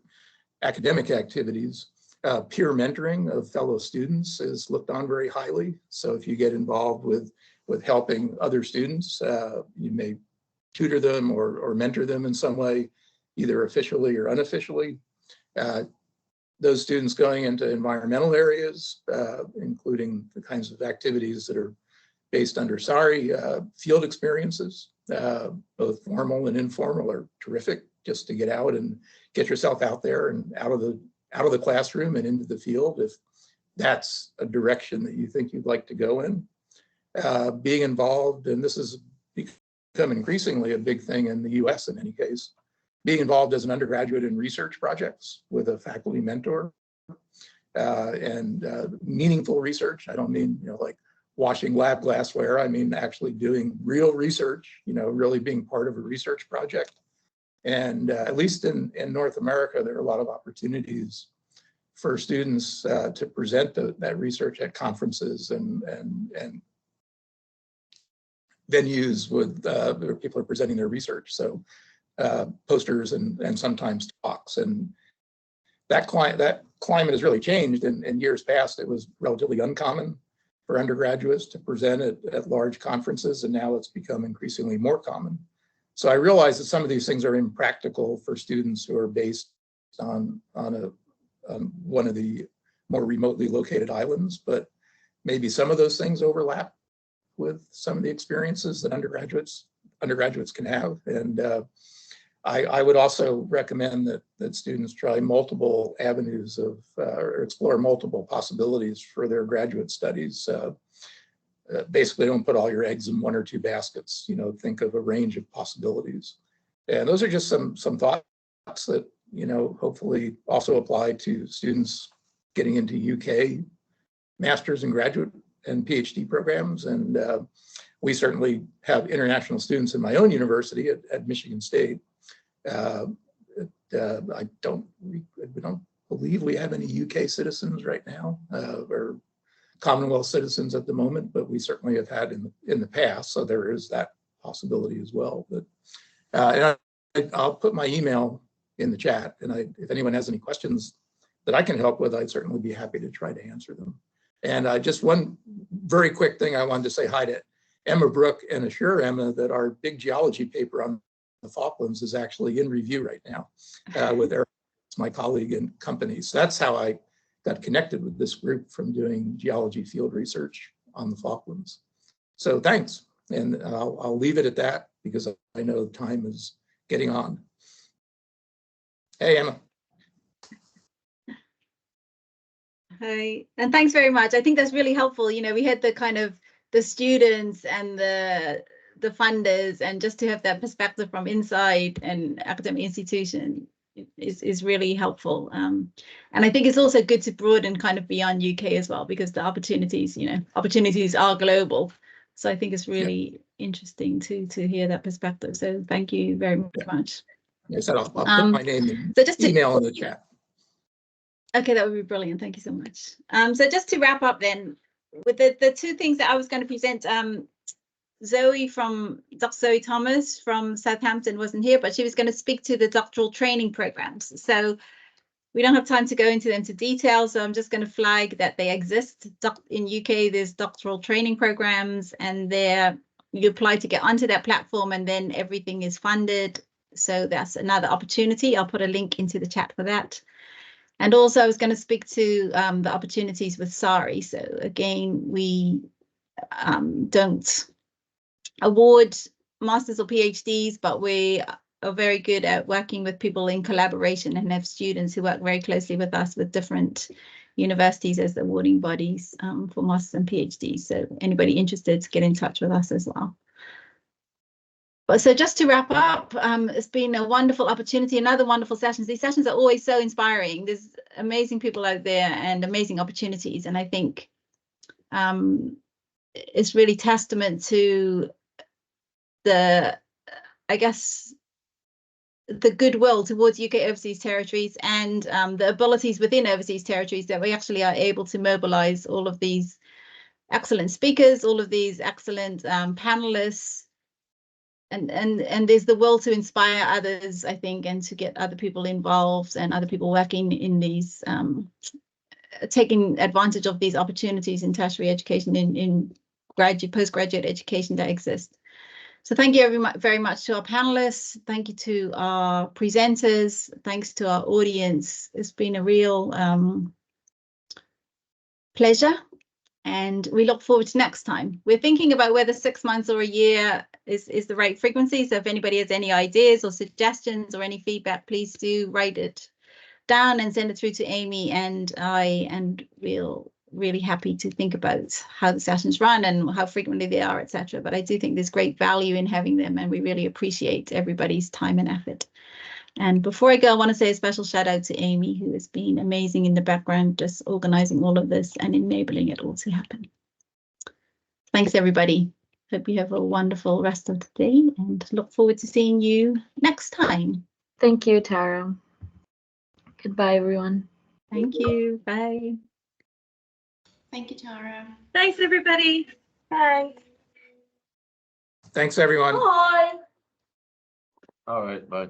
academic activities. Peer mentoring of fellow students is looked on very highly. So if you get involved with helping other students, you may tutor them or mentor them in some way, either officially or unofficially. Those students going into environmental areas, including the kinds of activities that are based under SAERI, field experiences, both formal and informal, are terrific, just to get out and get yourself out there and out of the classroom and into the field, if that's a direction that you think you'd like to go in. Being involved, and this has become increasingly a big thing in the US in any case, being involved as an undergraduate in research projects with a faculty mentor, and meaningful research. I don't mean, like washing lab glassware. I mean actually doing real research, really being part of a research project. And at least in North America, there are a lot of opportunities for students to present that research at conferences and venues where people are presenting their research. So climate has really changed. In years past, it was relatively uncommon for undergraduates to present at large conferences, and now it's become increasingly more common. So I realize that some of these things are impractical for students who are based on one of the more remotely located islands, but maybe some of those things overlap with some of the experiences that undergraduates can have. And I would also recommend that students try multiple avenues of, or explore multiple possibilities for their graduate studies. Basically, don't put all your eggs in one or two baskets. You know, think of a range of possibilities. And those are just some thoughts that, you know, hopefully also apply to students getting into UK master's and graduate and PhD programs. And we certainly have international students in my own university at Michigan State. We don't believe we have any UK citizens right now, or Commonwealth citizens at the moment, but we certainly have had in the past. So there is that possibility as well. But and I'll put my email in the chat, and if anyone has any questions that I can help with, I'd certainly be happy to try to answer them. And just one very quick thing, I wanted to say hi to Emma Brooke and assure Emma that our big geology paper on the Falklands is actually in review right now with Eric, my colleague and company. So that's how I got connected with this group, from doing geology field research on the Falklands. So thanks, and I'll leave it at that because I know time is getting on. Hey, Emma. Hi, and thanks very much. I think that's really helpful. You know, we had the kind of the students and the funders, and just to have that perspective from inside an academic institution is really helpful. And I think it's also good to broaden kind of beyond UK as well, because the opportunities, you know, opportunities are global. So I think it's really interesting to hear that perspective. So thank you very much. Yes, I'll put my name and email in the chat. Okay, that would be brilliant. Thank you so much. So just to wrap up then, with the two things that I was going to present, Dr. Zoe Thomas from Southampton wasn't here, but she was going to speak to the doctoral training programs. So we don't have time to go into them to detail, so I'm just going to flag that they exist. In UK, there's doctoral training programs, and there you apply to get onto that platform, and then everything is funded. So that's another opportunity. I'll put a link into the chat for that. And also I was going to speak to the opportunities with SAERI. So again, we don't award masters or PhDs, but we are very good at working with people in collaboration, and have students who work very closely with us with different universities as the awarding bodies for masters and PhDs. So anybody interested, get in touch with us as well. But so just to wrap up, it's been a wonderful opportunity, another wonderful sessions. These sessions are always so inspiring. There's amazing people out there and amazing opportunities. And I think it's really testament to the, I guess, the goodwill towards UK overseas territories and the abilities within overseas territories that we actually are able to mobilize all of these excellent speakers, all of these excellent panelists. And there's the will to inspire others, I think, and to get other people involved and other people working in these, taking advantage of these opportunities in tertiary education, in postgraduate education that exist. So thank you very much to our panelists. Thank you to our presenters. Thanks to our audience. It's been a real pleasure. And we look forward to next time. We're thinking about whether 6 months or a year is the right frequency. So if anybody has any ideas or suggestions or any feedback, please do write it down and send it through to Amy and I, and we'll really happy to think about how the sessions run and how frequently they are, etc. But I do think there's great value in having them, and we really appreciate everybody's time and effort. And before I go, I want to say a special shout out to Amy, who has been amazing in the background, just organizing all of this and enabling it all to happen. Thanks, everybody. Hope you have a wonderful rest of the day and look forward to seeing you next time. Thank you, Tara. Goodbye, everyone. Thank you. Bye. Thank you, Tara. Thanks, everybody. Bye. Thanks, everyone. Bye. All right, bye.